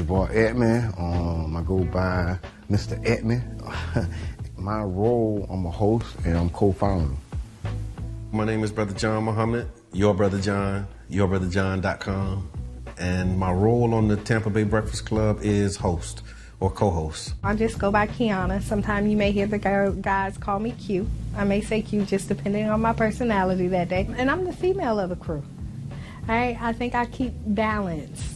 Jabbar Edmond. I go by Mr. Edmond. My role, I'm a host and I'm co-founder. My name is Brother John Muhammad, Your Brother John, YourBrotherJohn.com. And my role on the Tampa Bay Breakfast Club is host or co-host. I just go by Qiana. Sometimes you may hear the guys call me Q. I may say Q just depending on my personality that day. And I'm the female of the crew. I think I keep balance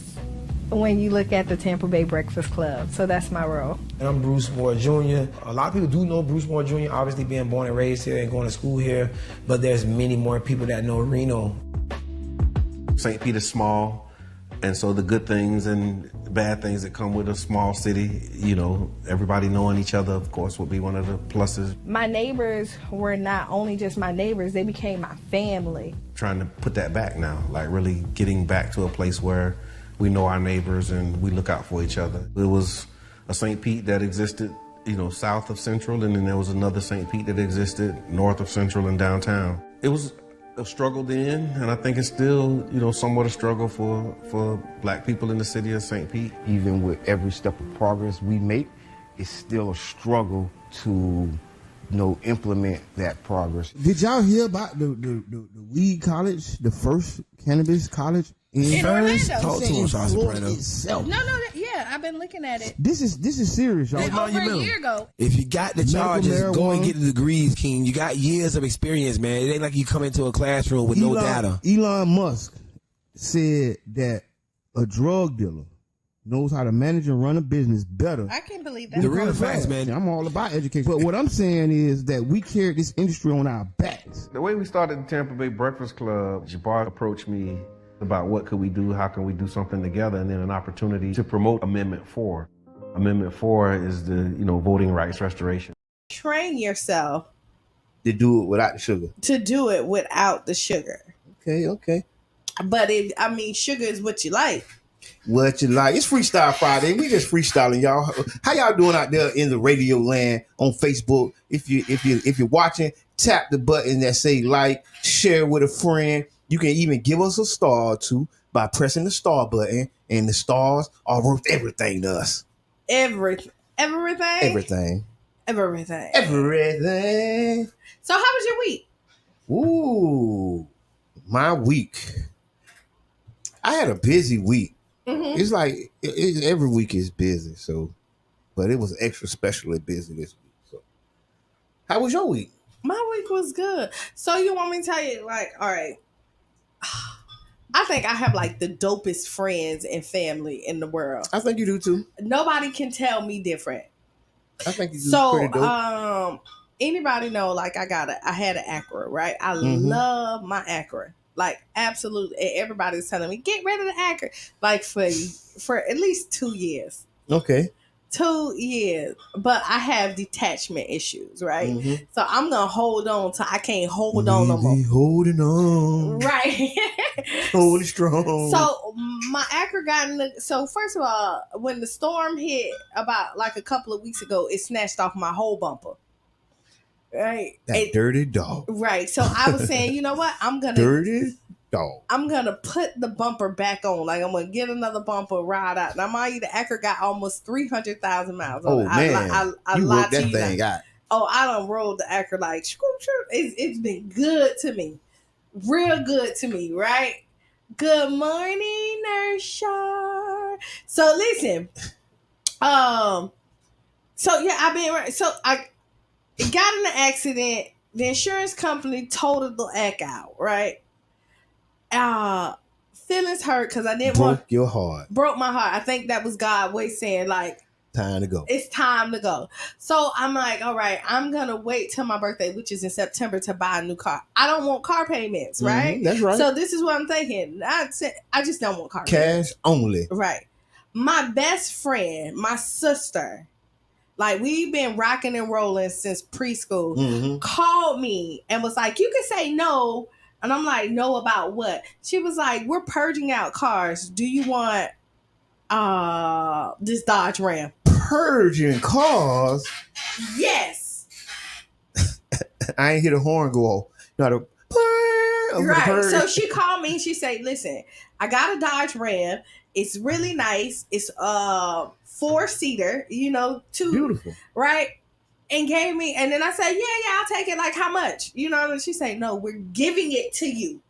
when you look at the Tampa Bay Breakfast Club. So that's my role. And I'm Bruce Moore Jr. A lot of people do know Bruce Moore Jr., obviously being born and raised here and going to school here, but there's many more people that know Reno. St. Peter's small, and so the good things and bad things that come with a small city, everybody knowing each other, of course, would be one of the pluses. My neighbors were not only just my neighbors, they became my family. Trying to put that back now, like really getting back to a place where we know our neighbors and we look out for each other. It was a St. Pete that existed, south of Central, and then there was another St. Pete that existed north of Central and downtown. It was a struggle then, and I think it's still, somewhat a struggle for Black people in the city of St. Pete. Even with every step of progress we make, it's still a struggle to, implement that progress. Did y'all hear about the weed college, the first cannabis college? In Orlando. Talk to us, itself. No, yeah, I've been looking at it. This is serious, y'all. Over a year ago. If you got the charges, go and get the degrees, King. You got years of experience, man. It ain't like you come into a classroom with no data. Elon Musk said that a drug dealer knows how to manage and run a business better. I can't believe that. The real facts, man. I'm all about education. But what I'm saying is that we carry this industry on our backs. The way we started the Tampa Bay Breakfast Club, Jabbar approached me about what could we do, how can we do something together, and then an opportunity to promote Amendment 4. Amendment 4 is the, voting rights restoration. Train yourself To do it without the sugar. to do it without the sugar. Okay. But sugar is what you like. What you like? It's Freestyle Friday. We just freestyling, y'all. How y'all doing out there in the radio land on Facebook? If you're watching, tap the button that say like, share with a friend. You can even give us a star or two by pressing the star button, and the stars are worth everything to us. Everything. Everything. So how was your week? Ooh, my week. I had a busy week. Mm-hmm. It's like every week is busy, but it was extra specially busy this week. So, how was your week? My week was good. So you want me to tell you, all right, I think I have the dopest friends and family in the world. I think you do too. Nobody can tell me different. I think you do pretty dope. So, anybody know, I had an Acura, right? I love my Acura. Absolutely. Everybody's telling me, get rid of the Acura. For at least 2 years. Okay. 2 years. But I have detachment issues, right? Mm-hmm. So I'm going to hold on till I can't hold on no more. Holding on. Right. Holding strong. So my Acura so first of all, when the storm hit about a couple of weeks ago, it snatched off my whole bumper. Right. Dirty dog. Right. So I was saying, you know what? Dirty dog. I'm going to put the bumper back on. I'm going to get another bumper, ride out. Now, mind you, the Acura got almost 300,000 miles on it. Man. I you lied worked that thing out. Oh, I done rolled the Acura it's been good to me. Real good to me, right? Good morning, Nurse Shar. So listen. So yeah, I've been right. So I got in an accident. The insurance company totaled the act out, right? Feelings hurt because I didn't your heart. Broke my heart. I think that was God way saying time to go. It's time to go. So I'm all right, I'm going to wait till my birthday, which is in September, to buy a new car. I don't want car payments, right? That's right. So this is what I'm thinking. I just don't want car payments. Cash only. Right. My best friend, my sister, we've been rocking and rolling since preschool, called me and was like, you can say no. And I'm like, no about what? She was like, we're purging out cars. Do you want this Dodge Ram? Purging cars? Yes. I ain't hear the horn go off. For the Right. purge. So she called me and she said, listen, I got a Dodge Ram. It's really nice. It's 4-seater, two. Beautiful. Right. And gave me, and then I said, yeah, I'll take it. Like, how much? And she said, no, we're giving it to you.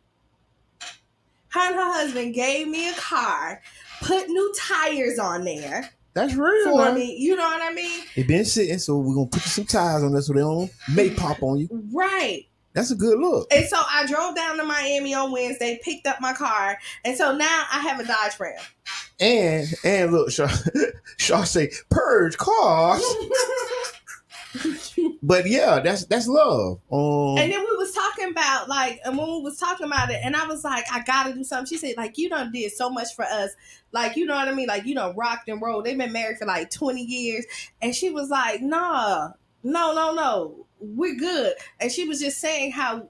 Her and her husband gave me a car, put new tires on there. That's real, for man. me. You know what I mean? They been sitting, so we're gonna put you some tires on there so they don't may pop on you. Right. That's a good look. And so I drove down to Miami on Wednesday, picked up my car, and so now I have a Dodge Ram. And look, Shaw say purge cars. But yeah, that's love. And then we was talking about and when we was talking about it, and I was like, I gotta do something. She said, you done did so much for us. You know what I mean? You done rocked and rolled. They've been married for 20 years. And she was like, nah, no. We're good. And she was just saying how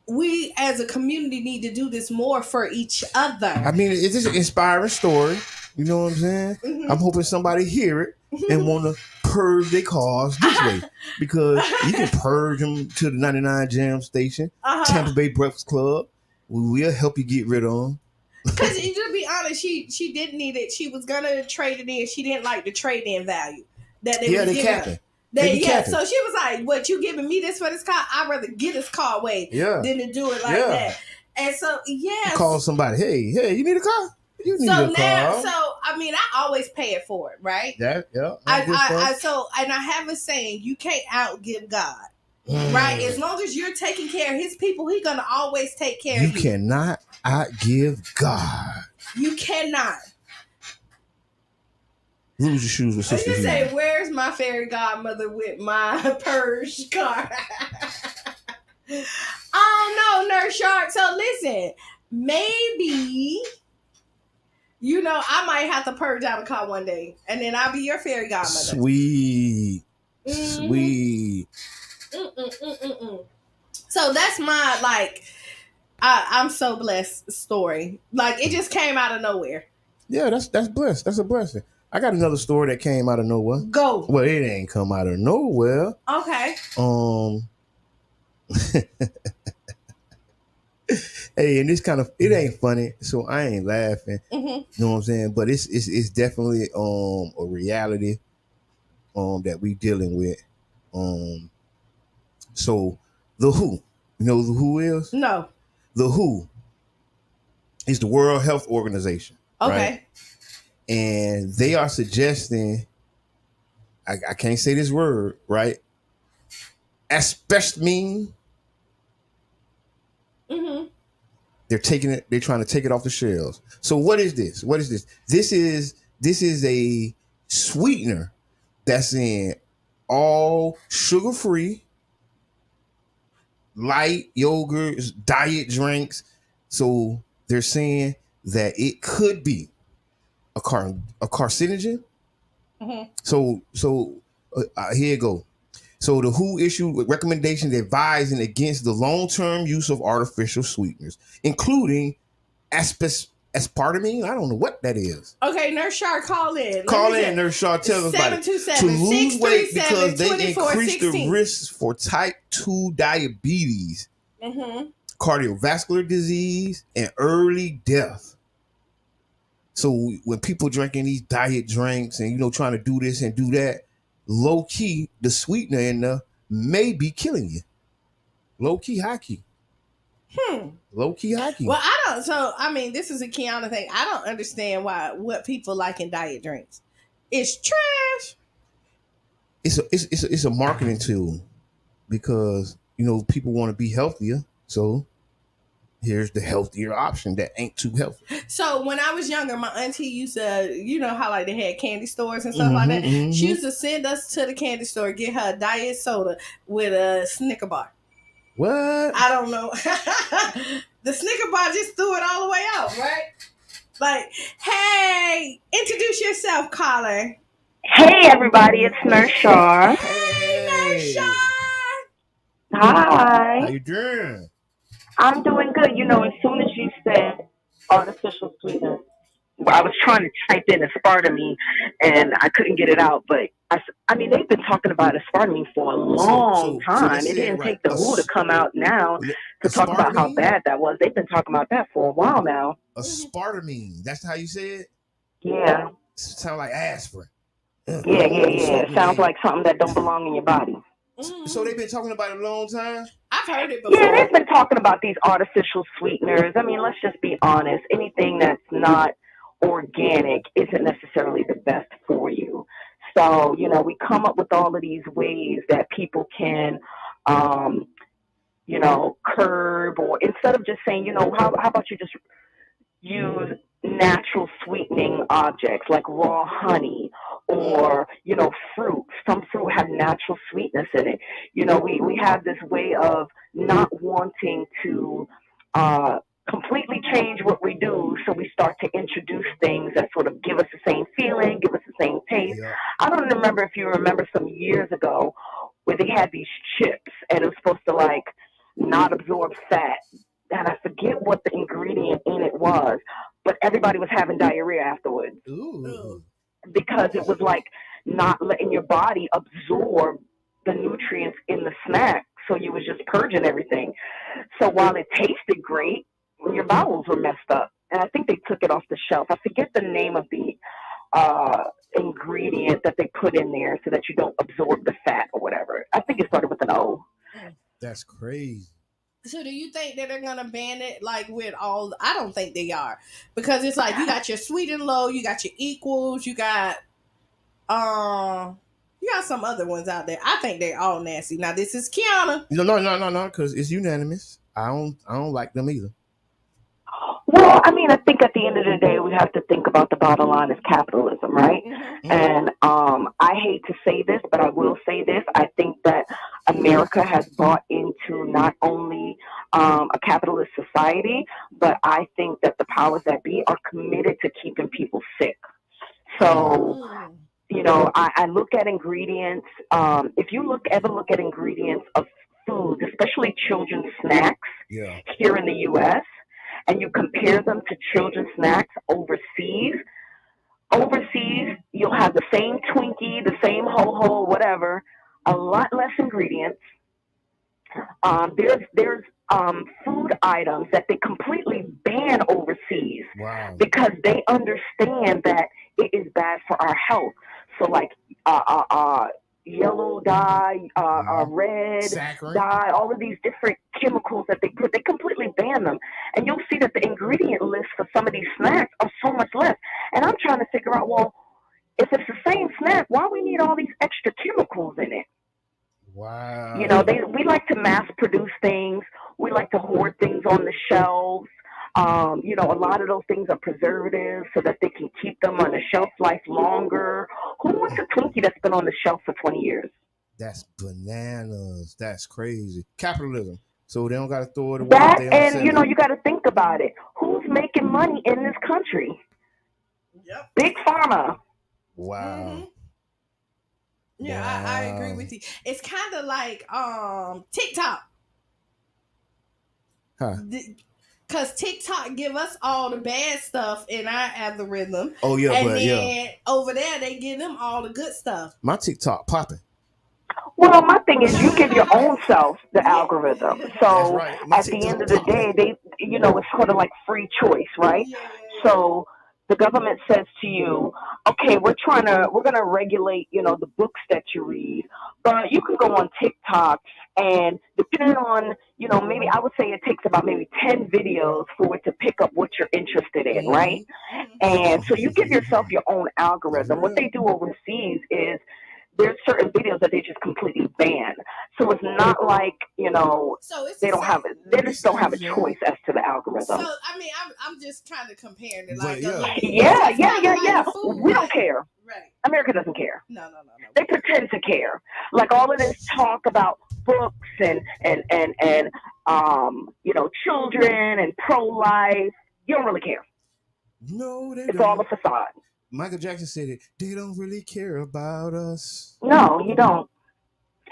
we as a community need to do this more for each other. I mean, it's just an inspiring story. You know what I'm saying? Mm-hmm. I'm hoping somebody hear it and want to purge their cars this way, because you can purge them to the 99 Jam Station, Tampa Bay Breakfast Club. We'll help you get rid of them. Because to be honest, she didn't need it. She was gonna trade it in. She didn't like the trade-in value that they was giving her. So she was like, "What, you giving me this for this car? I'd rather get this car away than to do it like that." And so you call somebody, hey, you need a car? You need a car. I mean, I always pay it forward, right? I have a saying: you can't outgive God, right? As long as you're taking care of His people, He's gonna always take care of you. You cannot outgive God. You cannot. Lose your shoes with sister. I just say, where's my fairy godmother with my purge car? Oh no, Nurse Shark. So listen, maybe I might have to purge out a car one day, and then I'll be your fairy godmother. Sweet. So that's my I'm so blessed story. It just came out of nowhere. Yeah, that's blessed. That's a blessing. I got another story that came out of nowhere. Go. Well, it ain't come out of nowhere. Okay. Hey, and it ain't funny, so I ain't laughing. Mm-hmm. You know what I'm saying? But it's definitely a reality that we dealing with. So the WHO, you know who the WHO is? No. The WHO is the World Health Organization. Okay. Right? And they are suggesting, I can't say this word, right? Asbestamine. Mm-hmm. They're trying to take it off the shelves. So what is this? This is a sweetener that's in all sugar-free, light yogurts, diet drinks. So they're saying that it could be a carcinogen. Mm-hmm. So here you go. So the WHO issued recommendations advising against the long-term use of artificial sweeteners, including aspartame. I don't know what that is. Okay, Nurse Shark, call in. Nurse Shark. Tell us about it. To lose weight because they increase the risks for type 2 diabetes, cardiovascular disease, and early death. So when people drinking these diet drinks and trying to do this and do that, low key the sweetener in there may be killing you. Low key, high key. Low key, high key. Well, I don't. So I mean, this is a Qiana thing. I don't understand what people like in diet drinks. It's trash. It's a marketing tool because people want to be healthier. So here's the healthier option that ain't too healthy. So when I was younger, my auntie used to, how they had candy stores and stuff like that. Mm-hmm. She used to send us to the candy store, get her a diet soda with a Snicker bar. What? I don't know. The Snicker bar just threw it all the way out, right? Hey, introduce yourself, caller. Hey, everybody, it's Nurse Shar. Hey, Nurse Shar. Hi. How you doing? I'm doing good. As soon as you said artificial sweetener, I was trying to type in aspartame and I couldn't get it out, but I mean, they've been talking about aspartame for a long So time. let's It say it didn't right. take the WHO to come out now to talk about how Aspartame? bad that was. They've been talking about that for a while now. Aspartame. That's how you say it? Yeah. Sound like aspirin. Yeah. It sounds like something that don't belong in your body. So they've been talking about it a long time? I've heard it before. Yeah, they've been talking about these artificial sweeteners. I mean, let's just be honest. Anything that's not organic isn't necessarily the best for you. So, we come up with all of these ways that people can, um, curb, or instead of just saying, how about you just use natural sweetening objects like raw honey or fruit. Some fruit have natural sweetness in it. We have this way of not wanting to completely change what we do, so we start to introduce things that sort of give us the same feeling, give us the same taste. Yeah. I don't remember if you remember some years ago where they had these chips and it was supposed to like not absorb fat, and I forget what the ingredient in it was, but everybody was having diarrhea afterwards. Ooh. Because it was like not letting your body absorb the nutrients in the snack, so you was just purging everything. So while it tasted great, your bowels were messed up, and I think they took it off the shelf. I forget the name of the ingredient that they put in there so that you don't absorb the fat or whatever. I think it started with an O. That's crazy. So do you think that they're gonna ban it like with all? I don't think they are, because it's like you got your sweet and low, you got your equals, you got some other ones out there. I think they're all nasty. Now this is Qiana. No, because it's unanimous. I don't like them either. Well, I mean, I think at the end of the day, we have to think about the bottom line is capitalism, right? Mm-hmm. And I hate to say this, but I will say this. I think that America has bought into not only a capitalist society, but I think that the powers that be are committed to keeping people sick. So, I look at ingredients. If you ever look at ingredients of foods, especially children's snacks here in the U.S., and you compare them to children's snacks overseas, you'll have the same Twinkie, the same ho-ho, whatever, a lot less ingredients. There's food items that they completely ban overseas. Wow. Because they understand that it is bad for our health. So like yellow dye, red Saccharin. dye, all of these different chemicals that they completely ban them. And you'll see that the ingredient list for some of these snacks are so much less. And I'm trying to figure out, well, if it's the same snack, why we need all these extra chemicals in it? Wow. We like to mass produce things. We like to hoard things on the shelves. A lot of those things are preservatives so that they can keep them on the shelf life longer. Who wants a Twinkie that's been on the shelf for 20 years? That's bananas. That's crazy. Capitalism. So they don't got to throw it away. That, and you got to think about it. Who's making money in this country? Yep. Big Pharma. Wow. Mm-hmm. Yeah, wow. I agree with you. It's kind of like TikTok. Huh. Because TikTok give us all the bad stuff in our algorithm. Oh, yeah, and then over there, they give them all the good stuff. My TikTok popping. Well, my thing is you give your own self the algorithm. So right. at the end of the day, it's sort of like free choice, right? Yeah. So the government says to you, okay, we're going to regulate, the books that you read, but you can go on TikTok and depending on, maybe I would say it takes about maybe 10 videos for it to pick up what you're interested in, right? And so you give yourself your own algorithm. What they do overseas is there's certain videos that they just completely ban. So it's not like, they just don't have a choice as to the algorithm. So, I mean, I'm just trying to compare it. Like, yeah. We don't care. Right. America doesn't care. No. They pretend to care. Like all of this talk about books and children and pro-life, you don't really care. No, they don't. It's all a facade. Michael Jackson said it. They don't really care about us. No, you don't.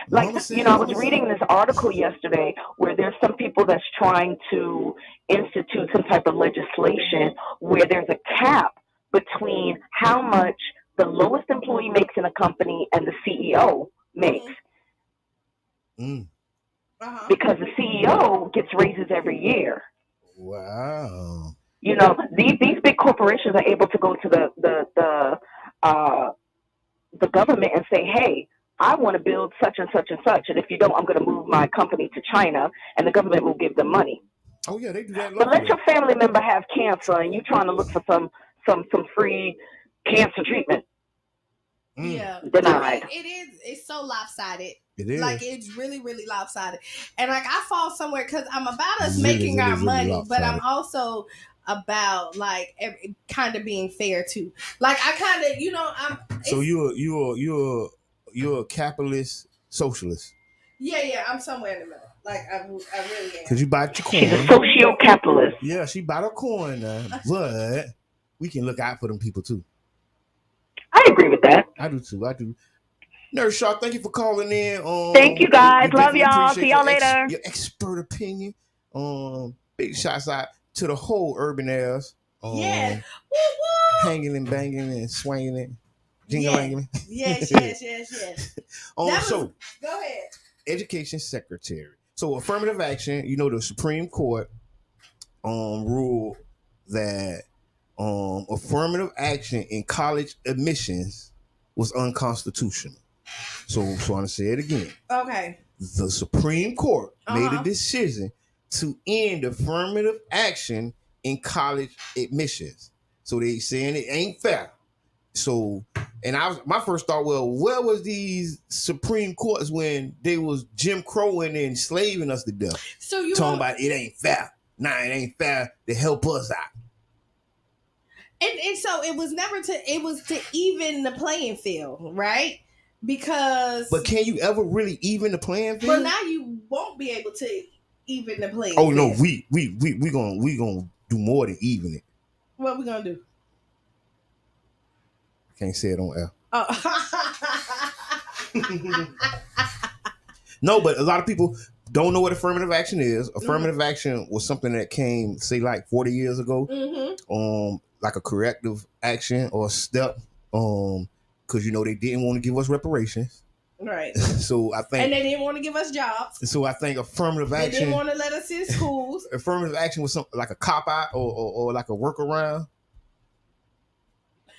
Like, I was reading this article yesterday where there's some people that's trying to institute some type of legislation where there's a cap between how much the lowest employee makes in a company and the CEO makes. Because the CEO gets raises every year. Wow. You know, these big corporations are able to go to the government and say, hey, I want to build such and such and such, and if you don't, I'm going to move my company to China, and the government will give them money. Oh yeah, they do that. But let your family member have cancer, and you're trying to look for some free cancer treatment. Yeah, denied. I mean, it's so lopsided. It is. Like, it's really, really lopsided. And like, I fall somewhere because I'm about us making our money, lopsided. But I'm also about like kind of being fair too. Like, I kind of, you know, So you're a capitalist socialist. Yeah, I'm somewhere in the middle. Like, I really am. Because you bought your coin. She's a socio-capitalist. Yeah, she bought a coin now, but we can look out for them people too. I agree with that. I do too. I do. Nurse Shaw, thank you for calling in. Thank you guys. Love y'all. See y'all later. Your expert opinion. Big shots out to the whole urban airs. Yeah. Woo, woo. Hanging and banging and swinging it. Jingling. Yes. Go ahead. Education Secretary. So affirmative action, you know, the Supreme Court ruled that affirmative action in college admissions was unconstitutional. So I'm going to say it again. Okay. The Supreme Court made a decision to end affirmative action in college admissions. So they saying it ain't fair. So, and my first thought, well, where was these Supreme Courts when they was Jim Crowing and enslaving us to death? So you talking about it ain't fair. Nah, it ain't fair to help us out. And so it was to even the playing field, right? Because but can you ever really even the playing field? Well, now you won't be able to even the playing field. Oh no, we gonna do more than even it. What we gonna do? Can't say it on air. Oh. No, but a lot of people don't know what affirmative action is. Affirmative action was something that came, say, like 40 years ago. Like a corrective action or step. Because, you know, they didn't want to give us reparations. Right. So I think. And they didn't want to give us jobs. So I think affirmative action. They didn't want to let us in schools. Affirmative action was something like a cop out or like a workaround.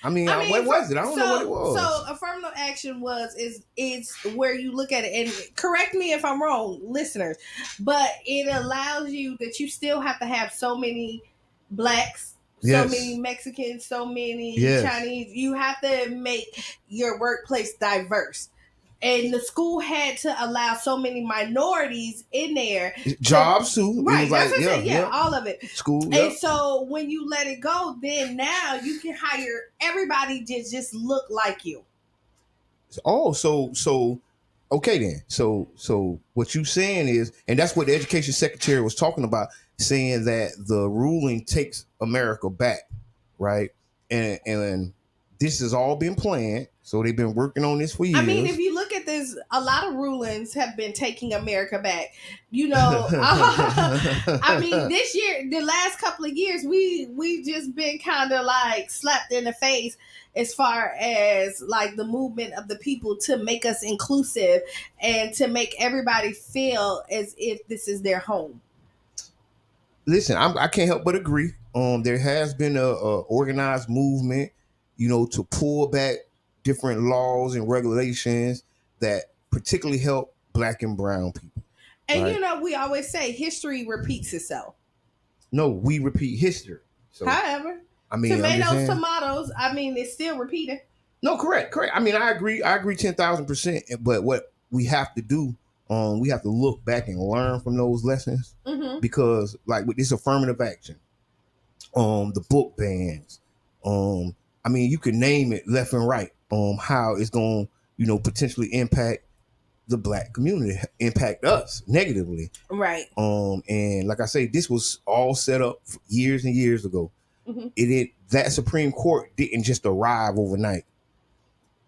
I mean, what was it? I don't know what it was. So affirmative action is where you look at it, and correct me if I'm wrong, listeners, but it allows you that you still have to have so many blacks, so many Mexicans, so many Chinese. You have to make your workplace diverse. And the school had to allow so many minorities in there. Jobs too. Right. It was like, all of it. School. And so when you let it go, then now you can hire everybody to just look like you. Oh, so okay then. So what you saying is, and that's what the education secretary was talking about, saying that the ruling takes America back, right? And this has all been planned. So they've been working on this for years. I mean, if you look at this, a lot of rulings have been taking America back. You know, I mean, this year, the last couple of years, we just been kind of like slapped in the face as far as like the movement of the people to make us inclusive and to make everybody feel as if this is their home. Listen, I can't help but agree. There has been a organized movement, you know, to pull back different laws and regulations that particularly help Black and brown people. And right? You know, we always say history repeats itself. No, we repeat history. So, however, I mean, tomatoes, I mean, it's still repeating. No, correct. I mean, I agree 10,000%. But what we have to do, we have to look back and learn from those lessons, because like with this affirmative action, the book bans, I mean, you could name it left and right, how it's going to, you know, potentially impact the Black community, impact us negatively. Right. And like I say, this was all set up years and years ago. That Supreme Court didn't just arrive overnight.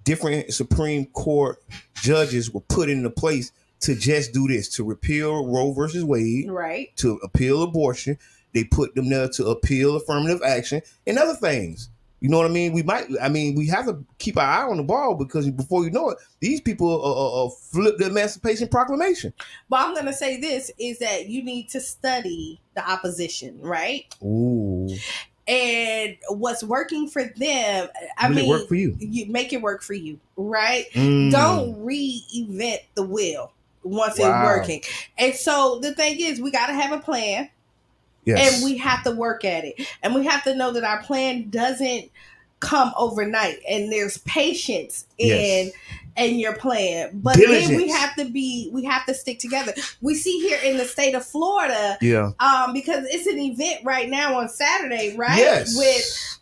Different Supreme Court judges were put into place to just do this, to repeal Roe versus Wade, right? To appeal abortion. They put them there to appeal affirmative action and other things. You know what I mean? We have to keep our eye on the ball because before you know it, these people flip the Emancipation Proclamation. But I'm going to say this is that you need to study the opposition, right? Ooh. And what's working for them, It work for you? You make it work for you, right? Don't reinvent the wheel once it's working. And so the thing is, we got to have a plan. Yes. And we have to work at it. And we have to know that our plan doesn't come overnight. And there's patience in your plan. But diligence. Then we have to stick together. We see here in the state of Florida, because it's an event right now on Saturday, right? Yes. With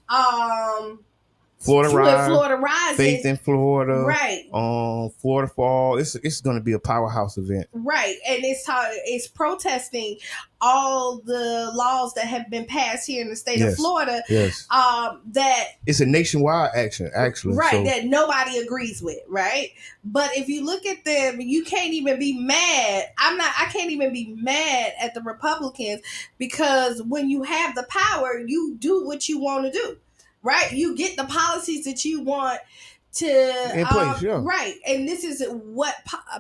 Florida Rise, Faith in Florida, right? Florida Fall. It's going to be a powerhouse event, right? And it's protesting all the laws that have been passed here in the state of Florida. Yes. That it's a nationwide action, actually, right? So. That nobody agrees with, right? But if you look at them, you can't even be mad. I can't even be mad at the Republicans because when you have the power, you do what you want to do. Right, you get the policies that you want to in place, right, and this is what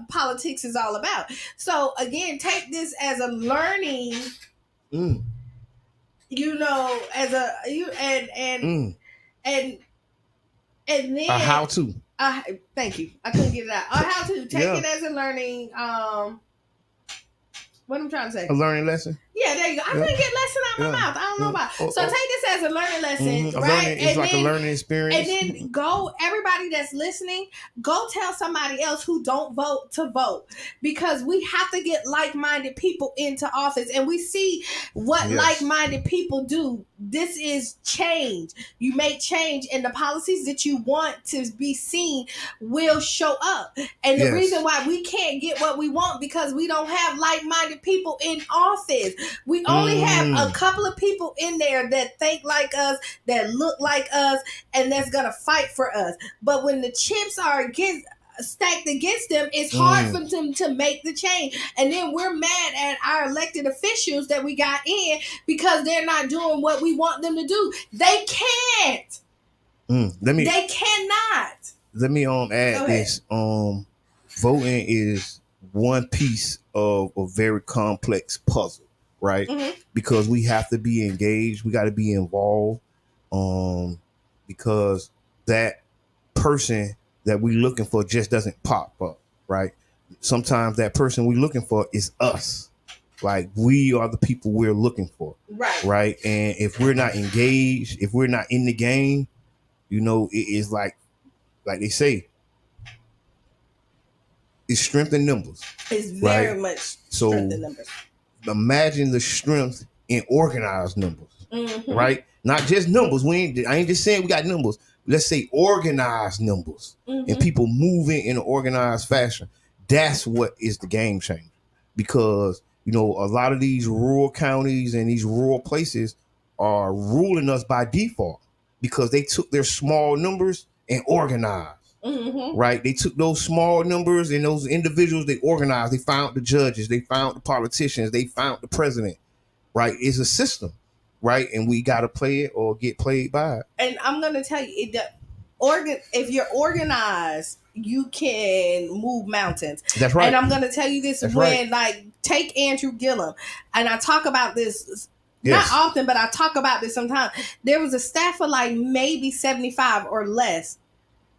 politics is all about. So again, take this as a learning, you know, as a and then a how to. Thank you. I couldn't get it out. A how to take it as a learning. What I'm trying to say? A learning lesson. Yeah, there you go. I couldn't get lesson out my mouth. I don't know about. So take this as a learning lesson, right? It's like a learning experience. And then go, everybody that's listening, go tell somebody else who don't vote to vote. Because we have to get like-minded people into office. And we see what like-minded people do. This is change. You make change and the policies that you want to be seen will show up. And the reason why we can't get what we want because we don't have like-minded people in office. We only have a couple of people in there that think like us, that look like us, and that's gonna fight for us. But when the chips are stacked against them, it's hard for them to make the change. And then we're mad at our elected officials that we got in because they're not doing what we want them to do. They can't. They cannot. Let me add this. Voting is one piece of a very complex puzzle. Right, because we have to be engaged. We got to be involved, because that person that we're looking for just doesn't pop up. Right. Sometimes that person we're looking for is us. Like we are the people we're looking for. Right. Right. And if we're not engaged, if we're not in the game, you know, it is like they say, it's strength in numbers. It's very much strength in numbers. Imagine the strength in organized numbers, right? Not just numbers. I ain't just saying we got numbers. Let's say organized numbers and people moving in an organized fashion. That's what is the game changer. Because, you know, a lot of these rural counties and these rural places are ruling us by default because they took their small numbers and organized. Right, they took those small numbers and those individuals. They organized. They found the judges. They found the politicians. They found the president. Right, it's a system, right, and we got to play it or get played by it. And I'm gonna tell you, if you're organized, you can move mountains. That's right. And I'm gonna tell you this like take Andrew Gillum, and I talk about this. Not often, but I talk about this sometimes. There was a staff of like maybe 75 or less.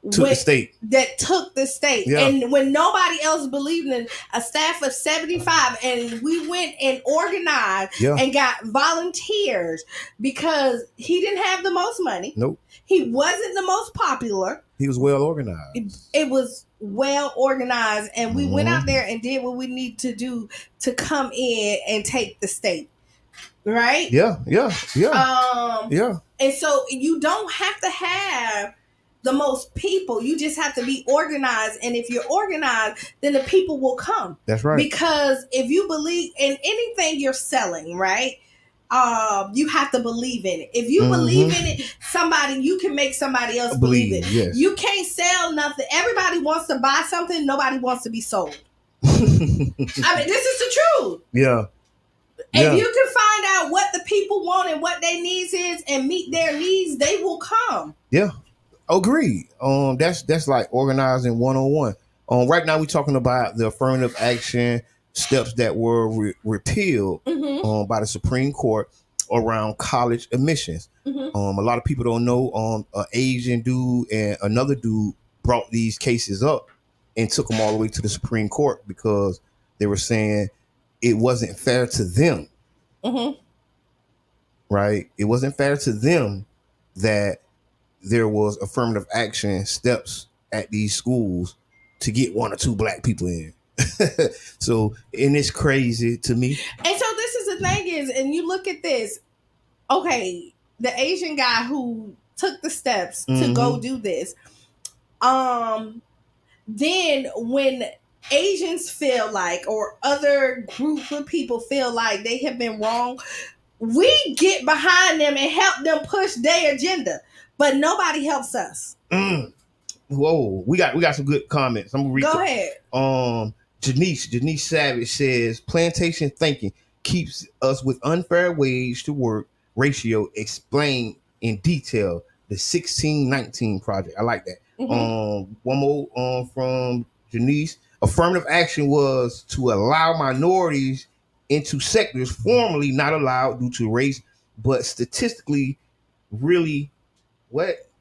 The state. That took the state. Yeah. And when nobody else believed in a staff of 75, and we went and organized and got volunteers because he didn't have the most money. Nope. He wasn't the most popular. He was well organized. It was well organized, and we went out there and did what we need to do to come in and take the state. Right? Yeah. And so you don't have to have the most people. You just have to be organized. And if you're organized, then the people will come. That's right. Because if you believe in anything you're selling, right? You have to believe in it. If you believe in it, you can make somebody else believe it. Yes. You can't sell nothing. Everybody wants to buy something. Nobody wants to be sold. I mean, this is the truth. Yeah. And you can find out what the people want on and what their needs is and meet their needs, they will come. Yeah, agreed. That's like organizing 101. Right now we're talking about the affirmative action steps that were repealed by the Supreme Court around college admissions. A lot of people don't know. An Asian dude and another dude brought these cases up and took them all the way to the Supreme Court because they were saying it wasn't fair to them. Right? It wasn't fair to them that there was affirmative action steps at these schools to get 1 or 2 black people in. So, and it's crazy to me. And so this is the thing is, and you look at this, okay, the Asian guy who took the steps to go do this, then when Asians feel like, or other group of people feel like they have been wrong, we get behind them and help them push their agenda, but nobody helps us. Whoa, we got some good comments. I'm gonna read. Go ahead. Janice Savage says plantation thinking keeps us with unfair wage to work ratio explained in detail. The 1619 project. I like that. One more from Janice. Affirmative action was to allow minorities into sectors formerly not allowed due to race, but statistically really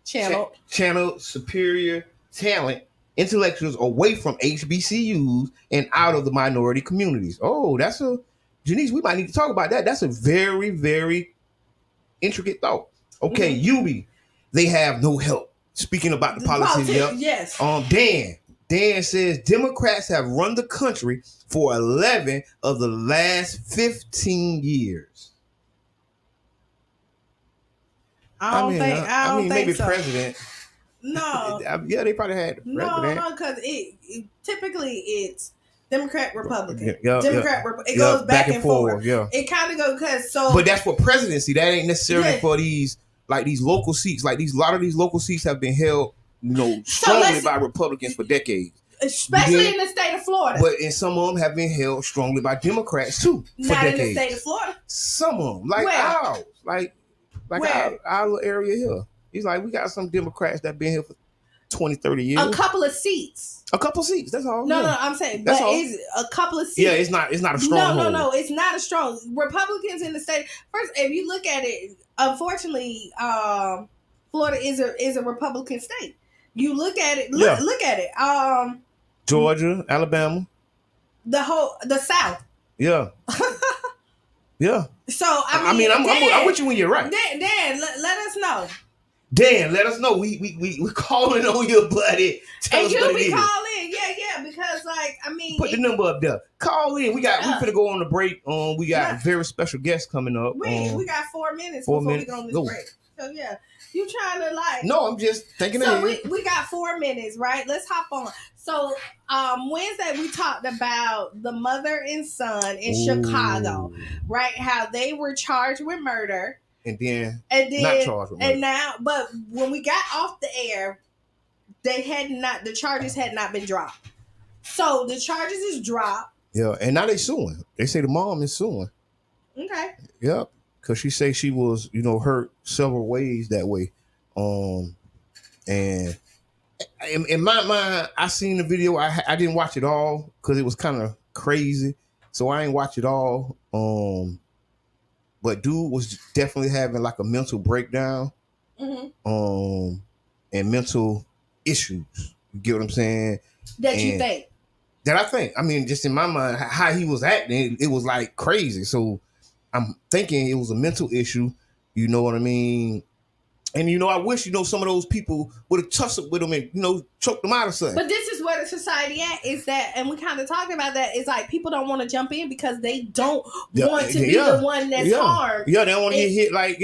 channel superior talent intellectuals away from HBCUs and out of the minority communities. Oh, Janice, we might need to talk about that. That's a very, very intricate thought. Okay, Yubi, they have no help. Speaking about the politics, yes. Dan says Democrats have run the country for 11 of the last 15 years. I don't think maybe so. President. No. Yeah, they probably had the president. No, because it typically it's Democrat, Republican. It goes goes back and forth. Yeah. It kind of goes But that's for presidency. That ain't necessarily for these local seats. Like a lot of these local seats have been held, strongly by Republicans for decades. Especially in the state of Florida. But and some of them have been held strongly by Democrats too for Not decades. In the state of Florida. Some of them, like ours, like our little area here. He's like, we got some Democrats that been here for 20, 30 years. A couple of seats. That's all. No, I'm saying, but it's a couple of seats. Yeah, it's not a strong hold. No, it's not a strong. Republicans in the state. First, if you look at it, unfortunately, Florida is a Republican state. You look at it. Look at it. Georgia, Alabama, the South. Yeah. Yeah. So I'm with you when you're right. Dan, let us know. Dan, let us know. We calling on you, buddy. Tell us what it is. Call in, because put the number up there. Call in. We finna go on the break. We got very special guests coming up. We got 4 minutes before we go on this break. So yeah. You trying to No, I'm just thinking ahead. So we got 4 minutes, right? Let's hop on. So Wednesday we talked about the mother and son in Chicago, right? How they were charged with murder. And then not charged with murder. And now, but when we got off the air, the charges had not been dropped. So the charges is dropped. Yeah, and now they suing. They say the mom is suing. Okay. Yep. Because she say she was, hurt several ways that way. And in my mind, I seen the video. I didn't watch it all because it was kind of crazy. So I ain't watch it all. But dude was definitely having like a mental breakdown. And mental issues. You get what I'm saying? You think? That I think. I mean, just in my mind, how he was acting, it was like crazy. So I'm thinking it was a mental issue. You know what I mean? And, I wish, some of those people would have tussled with them and, choked them out or something. But this is where the society at is that, and we kind of talked about that, is like people don't want to jump in because they don't want to be the one that's harmed. Yeah, they don't want to get hit because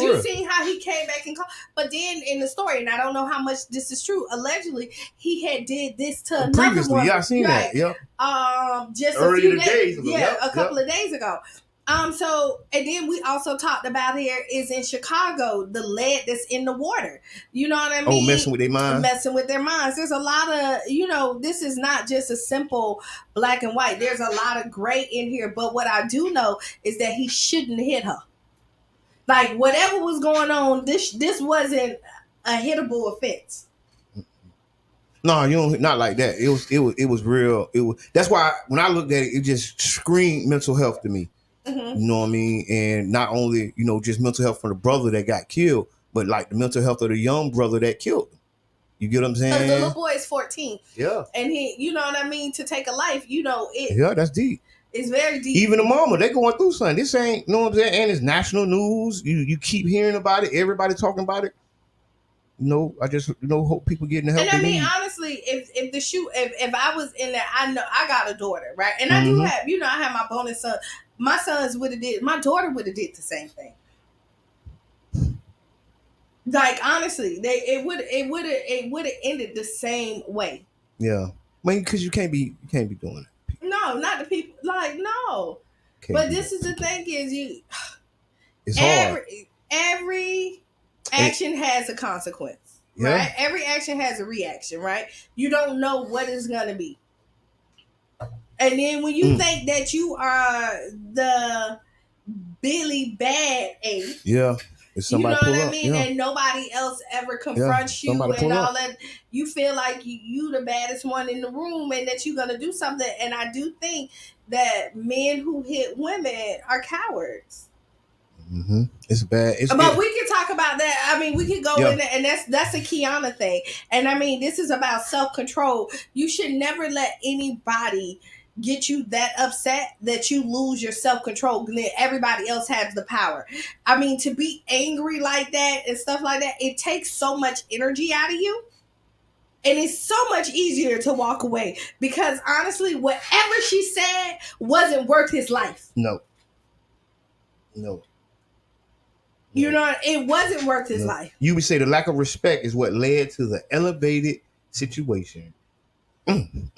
you seen how he came back and called. But then in the story, and I don't know how much this is true, allegedly, he had did this to another previously, woman. Yeah, I seen that, yeah. Just earlier a few days ago. Yeah, a couple of days ago. So, and then we also talked about here is in Chicago, the lead that's in the water. You know what I mean? Oh, messing with their minds. Messing with their minds. There's a lot of, this is not just a simple black and white. There's a lot of gray in here. But what I do know is that he shouldn't hit her. Like whatever was going on, this wasn't a hittable offense. No, you don't. Not like that. It was real. That's why when I looked at it, it just screamed mental health to me. You know what I mean? And not only just mental health for the brother that got killed, but like the mental health of the young brother that killed him. You get what I'm saying? Because the little boy is 14. Yeah. And he, you know what I mean, to take a life, Yeah, that's deep. It's very deep. Even the mama, they going through something. This ain't, you know what I'm saying? And it's national news. You keep hearing about it. Everybody talking about it. I just hope people getting the help. And I mean, honestly, if I was in there, I know I got a daughter, right? And I do have, I have my bonus son. My sons would have did. My daughter would have did the same thing. Like honestly, it would have ended the same way. Yeah, I mean, because you can't be doing it. No, not the people. Like no. But this is the thing: is it's hard. Every action has a consequence, right? Every action has a reaction, right? You don't know what it's gonna be, and then when you think that you are the Billy Bad Ape, if somebody you know what I mean, and nobody else ever confronts you and all that, you feel like you the baddest one in the room, and that you're gonna do something. And I do think that men who hit women are cowards. It's bad. But we can talk about that. I mean, we can go in there, and that's a Qiana thing. And I mean, this is about self-control. You should never let anybody get you that upset that you lose your self-control. Then everybody else has the power. I mean, to be angry like that and stuff like that, it takes so much energy out of you. And it's so much easier to walk away because honestly, whatever she said wasn't worth his life. No. It wasn't worth his life. You would say the lack of respect is what led to the elevated situation. Okay,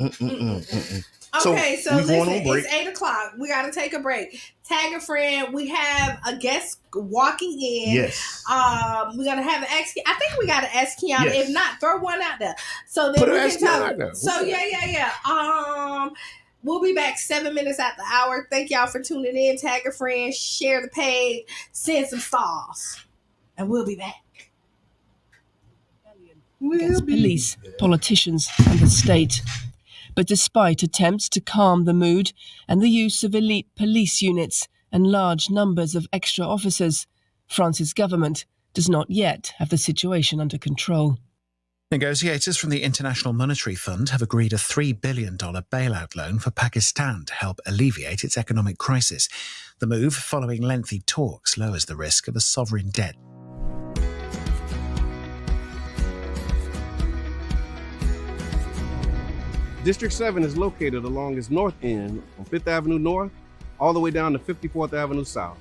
so listen, it's 8:00. We got to take a break. Tag a friend. We have a guest walking in. Yes. We're gonna have I think we got to ask Qiana. Yes. If not, throw one out there. So then we can talk. So yeah. We'll be back 7 minutes after the hour. Thank y'all for tuning in. Tag a friend, share the page, send some stars, and we'll be back. Against police, politicians, and the state. But despite attempts to calm the mood and the use of elite police units and large numbers of extra officers, France's government does not yet have the situation under control. Negotiators from the International Monetary Fund have agreed a $3 billion bailout loan for Pakistan to help alleviate its economic crisis. The move, following lengthy talks, lowers the risk of a sovereign debt. District 7 is located along its north end on 5th Avenue North, all the way down to 54th Avenue South,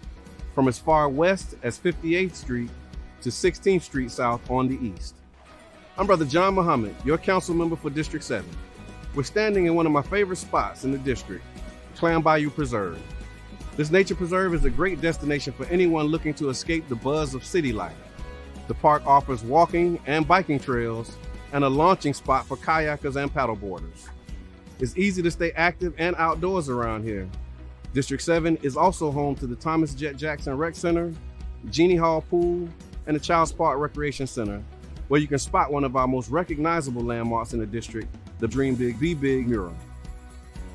from as far west as 58th Street to 16th Street South on the east. I'm Brother John Muhammad, your council member for District 7. We're standing in one of my favorite spots in the district, Clam Bayou Preserve. This nature preserve is a great destination for anyone looking to escape the buzz of city life. The park offers walking and biking trails and a launching spot for kayakers and paddleboarders. It's easy to stay active and outdoors around here. District 7 is also home to the Thomas Jet Jackson Rec Center, Genie Hall Pool, and the Child's Park Recreation Center, where you can spot one of our most recognizable landmarks in the district, the Dream Big, Be Big mural.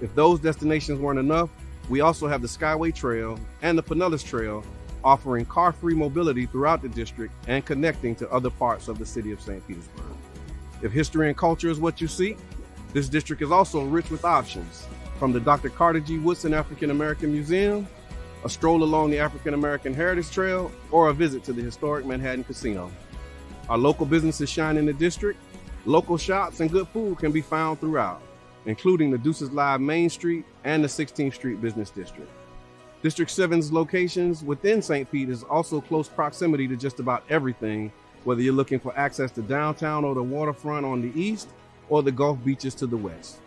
If those destinations weren't enough, we also have the Skyway Trail and the Pinellas Trail, offering car-free mobility throughout the district and connecting to other parts of the city of St. Petersburg. If history and culture is what you seek, this district is also rich with options, from the Dr. Carter G. Woodson African American Museum, a stroll along the African American Heritage Trail, or a visit to the historic Manhattan Casino. Our local businesses shine in the district. Local shops and good food can be found throughout, including the Deuces Live Main Street and the 16th Street Business District. District 7's locations within St. Pete is also close proximity to just about everything, whether you're looking for access to downtown or the waterfront on the east or the Gulf beaches to the west.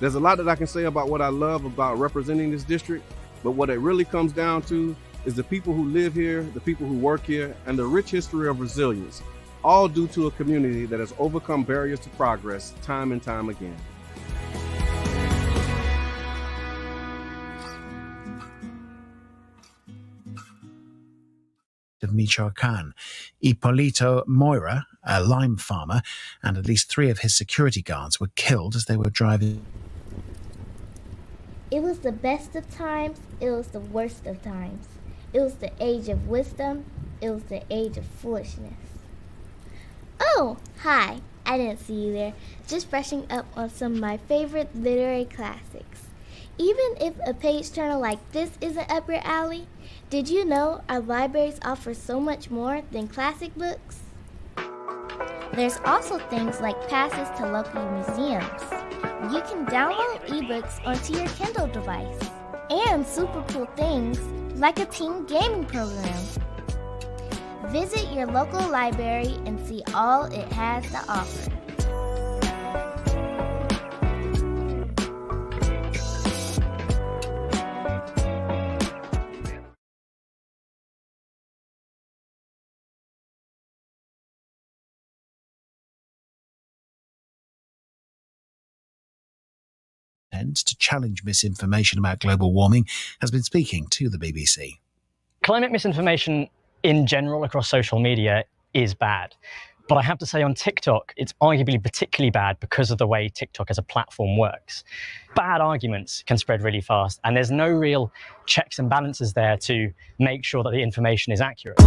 There's a lot that I can say about what I love about representing this district, but what it really comes down to is the people who live here, the people who work here, and the rich history of resilience, all due to a community that has overcome barriers to progress time and time again. of Michoacan. Hipólito Moira, a lime farmer, and at least 3 of his security guards were killed as they were driving. It was the best of times, it was the worst of times. It was the age of wisdom, it was the age of foolishness. Oh, hi, I didn't see you there. Just brushing up on some of my favorite literary classics. Even if a page turner like this isn't up your alley, did you know our libraries offer so much more than classic books? There's also things like passes to local museums. You can download ebooks onto your Kindle device. And super cool things like a teen gaming program. Visit your local library and see all it has to offer. To challenge misinformation about global warming has been speaking to the BBC. Climate misinformation in general across social media is bad. But I have to say on TikTok, it's arguably particularly bad because of the way TikTok as a platform works. Bad arguments can spread really fast, and there's no real checks and balances there to make sure that the information is accurate.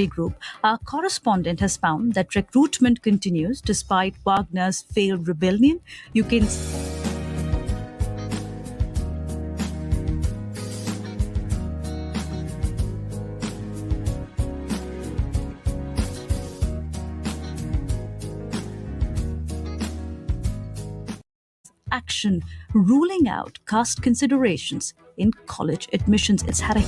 Group, our correspondent has found that recruitment continues despite Wagner's failed rebellion. You can action ruling out caste considerations in college admissions. It's had a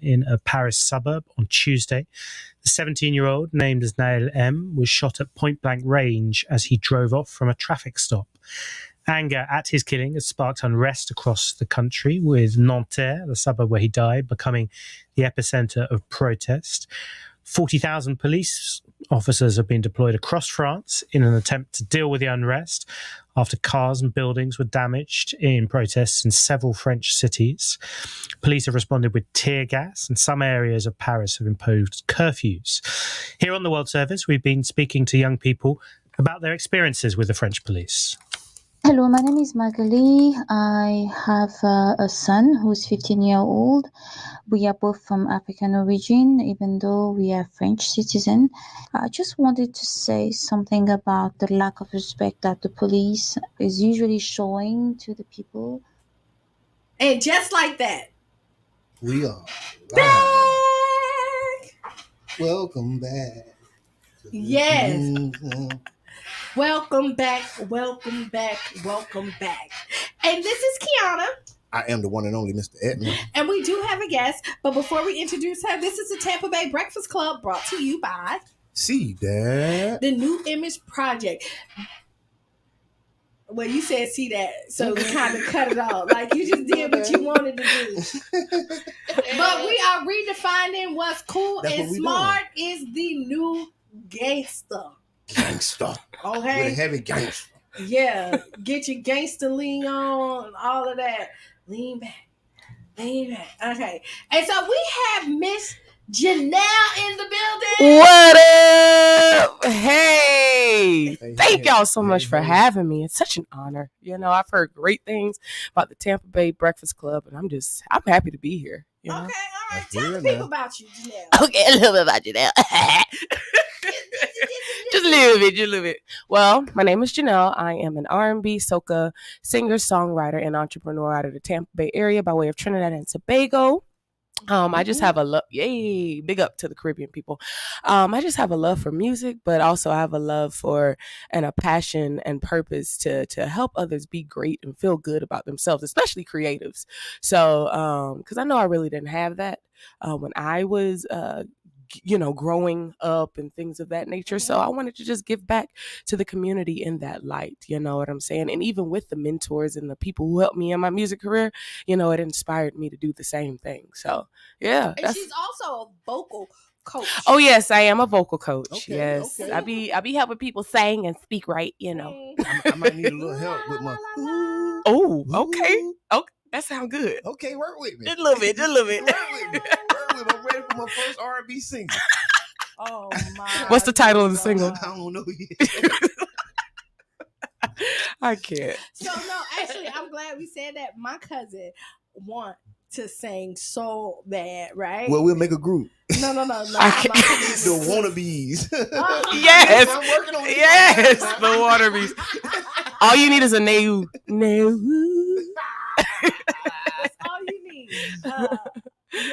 in a Paris suburb on Tuesday. The 17-year-old, named as Nail M, was shot at point-blank range as he drove off from a traffic stop. Anger at his killing has sparked unrest across the country, with Nanterre, the suburb where he died, becoming the epicenter of protest. 40,000 police officers have been deployed across France in an attempt to deal with the unrest after cars and buildings were damaged in protests in several French cities. Police have responded with tear gas, and some areas of Paris have imposed curfews. Here on the World Service, we've been speaking to young people about their experiences with the French police. Hello, my name is Magali. I have a son who's 15 years old. We are both from African origin, even though we are French citizens. I just wanted to say something about the lack of respect that the police is usually showing to the people. And just like that, we are back. Welcome back. Yes. Welcome back, welcome back, welcome back. And this is Qiana. I am the one and only Mr. Edmund. And we do have a guest, but before we introduce her, this is the Tampa Bay Breakfast Club brought to you by See That. The New Image Project. Well, you said see that, so we kind of cut it off. Like you just did what you wanted to do. But we are redefining what's cool and smart is the new gangster. Gangster. Okay. With a heavy gangster. Yeah. Get your gangster lean on, all of that. Lean back. Lean back. Okay. And so we have Miss Janelle in the building. What up? Hey. Thank y'all so much for having me. It's such an honor. You know, I've heard great things about the Tampa Bay Breakfast Club, and I'm happy to be here. You know? Okay, all Tell the people about you, Janelle. Okay, a little bit about Janelle. Just a little bit. Well, my name is Janelle. I am an R&B, soca singer, songwriter, and entrepreneur out of the Tampa Bay area by way of Trinidad and Tobago. I just have a love, yay, big up to the Caribbean people. I just have a love for music, but also I have a love for and a passion and purpose to help others be great and feel good about themselves, especially creatives. So, because I know I really didn't have that when I was growing up and things of that nature. So I wanted to just give back to the community in that light, you know what I'm saying? And even with the mentors and the people who helped me in my music career, you know, it inspired me to do the same thing. So yeah. And she's also a vocal coach. Oh yes, I am a vocal coach. Okay, yes. okay. I be helping people sing and speak right, you know. I might need a little help with my. Oh, okay. Okay. That sounds good. Okay, work with me. Just a little bit. Work with me. I'm ready for my first R&B single. Oh my! What's the title of the single? I don't know yet. I can't. So no, actually, I'm glad we said that. My cousin want to sing so bad, right? Well, we'll make a group. No. The wannabes. Yes. I'm working on it. Yes, the Waterbees. All you need is a neu. That's all you need.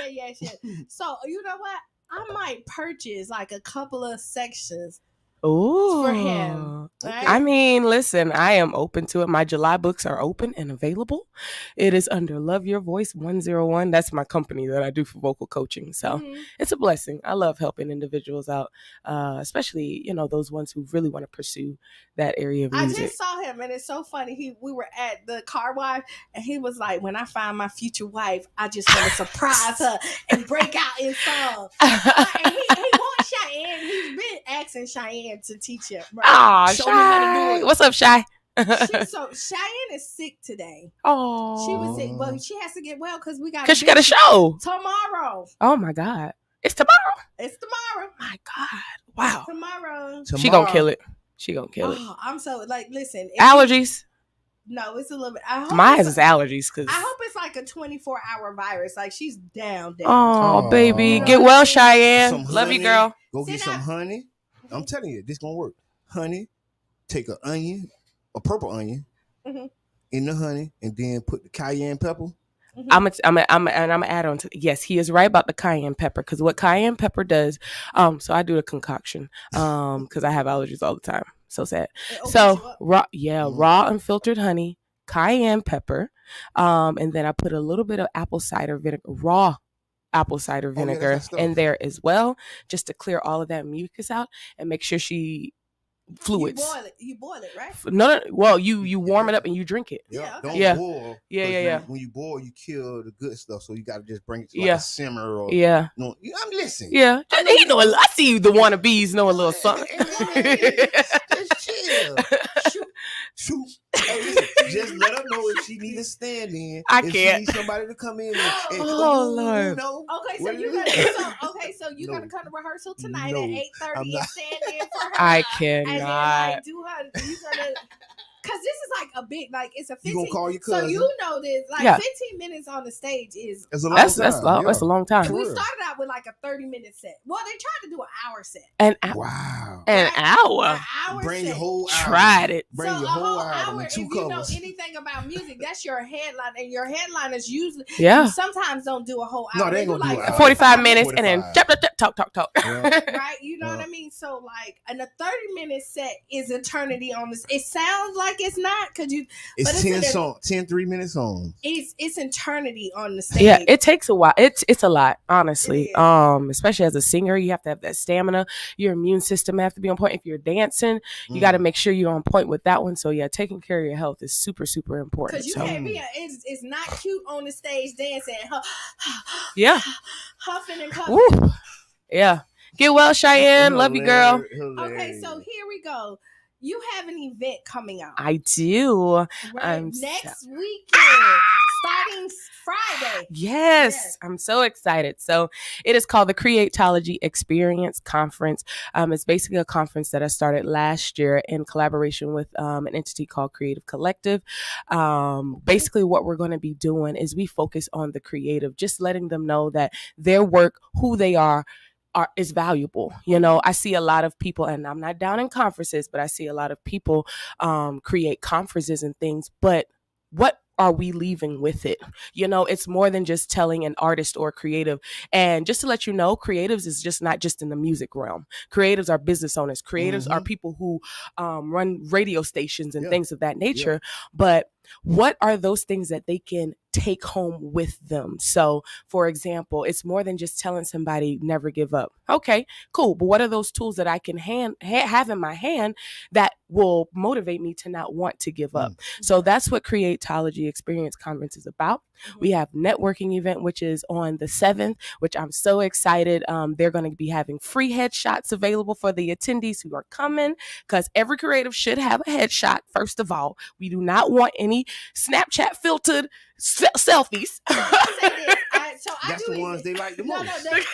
Yeah. So you know what? I might purchase like a couple of sections. Ooh. For him. Right? I mean, listen, I am open to it. My July books are open and available. It is under Love Your Voice 101. That's my company that I do for vocal coaching. So it's a blessing. I love helping individuals out, especially, you know, those ones who really want to pursue that area of music. I just saw him and it's so funny. We were at the car wash and he was like, when I find my future wife, I just want to surprise her and break out in song. And he wants Cheyenne. He's been asking Cheyenne to teach him. Right? Aw, Show me how to do Shy. it. What's up, Shy? So Cheyenne is sick today. Oh, she was sick, but she has to get well because she got a show tomorrow. Oh my God, it's tomorrow. It's tomorrow. My God, wow. Tomorrow. She gonna kill it. She gonna kill it. I'm so like, listen. Allergies. No, it's a little bit. Mine is allergies because I hope it's like a 24-hour virus. Like she's down. Oh, baby, get well, Cheyenne. Love you, girl. Go get some honey. I'm telling you, this gonna work. Honey, take an onion, a purple onion, in the honey, and then put the cayenne pepper. I'm gonna add on to. Yes, he is right about the cayenne pepper because what cayenne pepper does. So I do a concoction because I have allergies all the time. So sad. So raw unfiltered honey, cayenne pepper, and then I put a little bit of apple cider vinegar, raw apple cider vinegar in there as well, just to clear all of that mucus out and make sure she fluids. You boil it, right? No. Well, you warm it up and you drink it. Yeah. Don't boil. Yeah. When you boil, you kill the good stuff. So you got to just bring it to like a simmer or No, I'm listening. Yeah. I see you, the wannabes know a little something. Just chill. Shoot. Hey, listen, just let her know if she needs a stand-in. I if can't. She needs somebody to come in. Lord. Okay, so you're gonna come to rehearsal tonight at 8:30 and stand in for her. I And then, cannot. like, do her. You gonna. Because this is like a big, like it's a 15. You gonna call your so cousin? you know this, like 15 minutes on the stage is. That's a long That's time. a long time. We started out with like a 30-minute set. Well, they tried to do an hour set. Wow. An hour. Bring your whole hour. Tried it. Bring your whole hour with 2 if covers. you know anything about music, that's your headline, and your headliners usually sometimes don't do a whole hour. No, they ain't gonna do an hour. 45 minutes and then talk. Right? You know what I mean? So like, and a 30-minute set is eternity on this. It sounds like it's not because it's 10 3-minute songs. It's eternity on the stage. Yeah, it takes a while. It's a lot, honestly. Especially as a singer, you have to have that stamina. Your immune system have to be on point. If you're dancing, you got to make sure you're on point with that one. So yeah, taking care of your health is super, super important. Because you can't be. It's not cute on the stage dancing. Yeah. Huffing and puffing. Woo. Yeah. Get well, Cheyenne. Love you, girl. Okay, so here we go. you have an event coming out. I do. Right? Next weekend, starting Friday. Yes, I'm so excited. So it is called the Creatology Experience Conference. It's basically a conference that I started last year in collaboration with an entity called Creative Collective. Basically, what we're going to be doing is we focus on the creative, just letting them know that their work, who they are is valuable. You know, I see a lot of people, and I'm not down in conferences, but I see a lot of people create conferences and things, but what are we leaving with it? You know, it's more than just telling an artist or creative. And just to let you know, creatives is just not just in the music realm. Creatives are business owners. Creatives are people who run radio stations and things of that nature. But what are those things that they can take home with them? So, for example, it's more than just telling somebody never give up. Okay, cool. But what are those tools that I can have in my hand that will motivate me to not want to give up? So that's what Creatology Experience Conference is about. We have networking event, which is on the 7th, which I'm so excited. They're going to be having free headshots available for the attendees who are coming, because every creative should have a headshot. First of all, we do not want any Snapchat filtered selfies. That's the ones they like the most.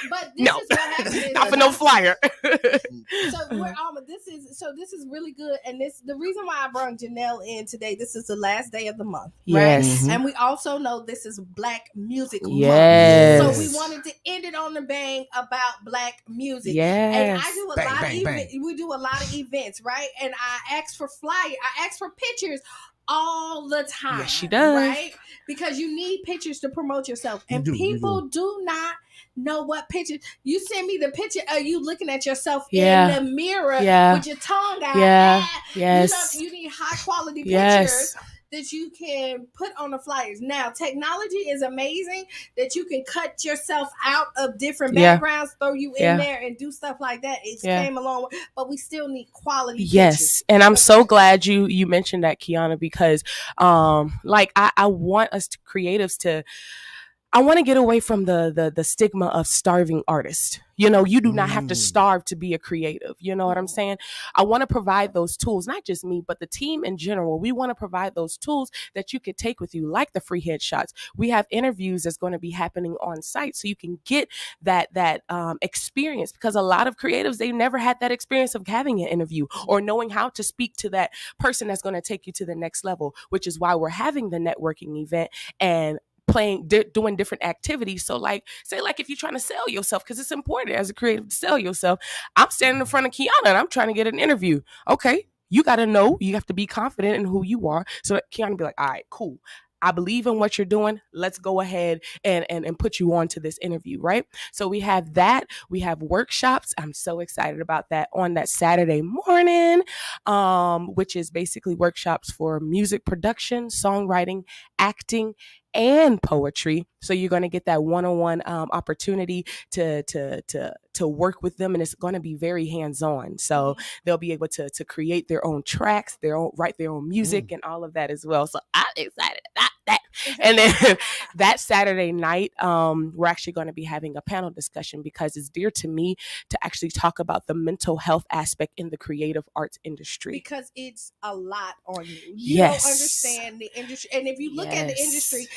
But this is what happens. Not for no flyer. This is really good, and the reason why I brought Janelle in today. This is the last day of the month, yes, right? And we also know this is Black Music yes. Month, so we wanted to end it on the bang about Black music. Yes, and I do a lot of events. We do a lot of events, right? And I ask for I ask for pictures all the time. Yes, she does. Right? Because you need pictures to promote yourself. And people do not know what pictures. You send me the picture of you looking at yourself in the mirror with your tongue out. Yes. You need high quality pictures that you can put on the flyers. Now, technology is amazing that you can cut yourself out of different backgrounds, throw you in there and do stuff like that. It came along, but we still need quality pictures. And I'm so glad you mentioned that, Qiana, because I want us creatives to, I want to get away from the stigma of starving artists. You know, you do not have to starve to be a creative. You know what I'm saying? I want to provide those tools, not just me, but the team in general. We want to provide those tools that you could take with you, like the free headshots. We have interviews that's going to be happening on site, so you can get that experience, because a lot of creatives, they've never had that experience of having an interview or knowing how to speak to that person that's going to take you to the next level, which is why we're having the networking event and doing different activities. So say if you're trying to sell yourself, because it's important as a creative to sell yourself. I'm standing in front of Qiana and I'm trying to get an interview. Okay, you got to know, you have to be confident in who you are. So that Qiana be like, all right, cool. I believe in what you're doing. Let's go ahead and put you on to this interview, right? So we have that. We have workshops. I'm so excited about that on that Saturday morning, which is basically workshops for music production, songwriting, acting, and poetry. So you're going to get that one-on-one opportunity to work with them, and it's going to be very hands-on. So they'll be able to create their own tracks, write their own music, and all of that as well. So I'm excited about that. And then that Saturday night, we're actually going to be having a panel discussion, because it's dear to me to actually talk about the mental health aspect in the creative arts industry. Because it's a lot on you. You don't understand the industry. And if you look at the industry,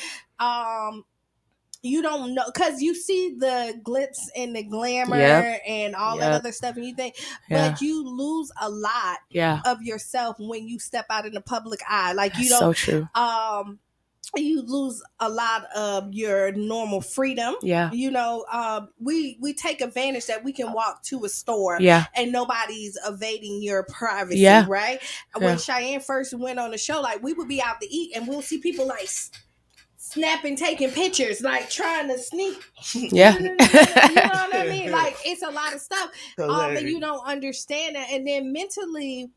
you don't know, because you see the glitz and the glamour and all that other stuff, and you think, but you lose a lot of yourself when you step out in the public eye. Like, you don't, so true. You lose a lot of your normal freedom. You know, we take advantage that we can walk to a store and nobody's evading your privacy, right? When Cheyenne first went on the show, like, we would be out to eat and we'll see people like snapping, taking pictures, like trying to sneak. You know what I mean? Like, it's a lot of stuff. And you don't understand that. And then mentally,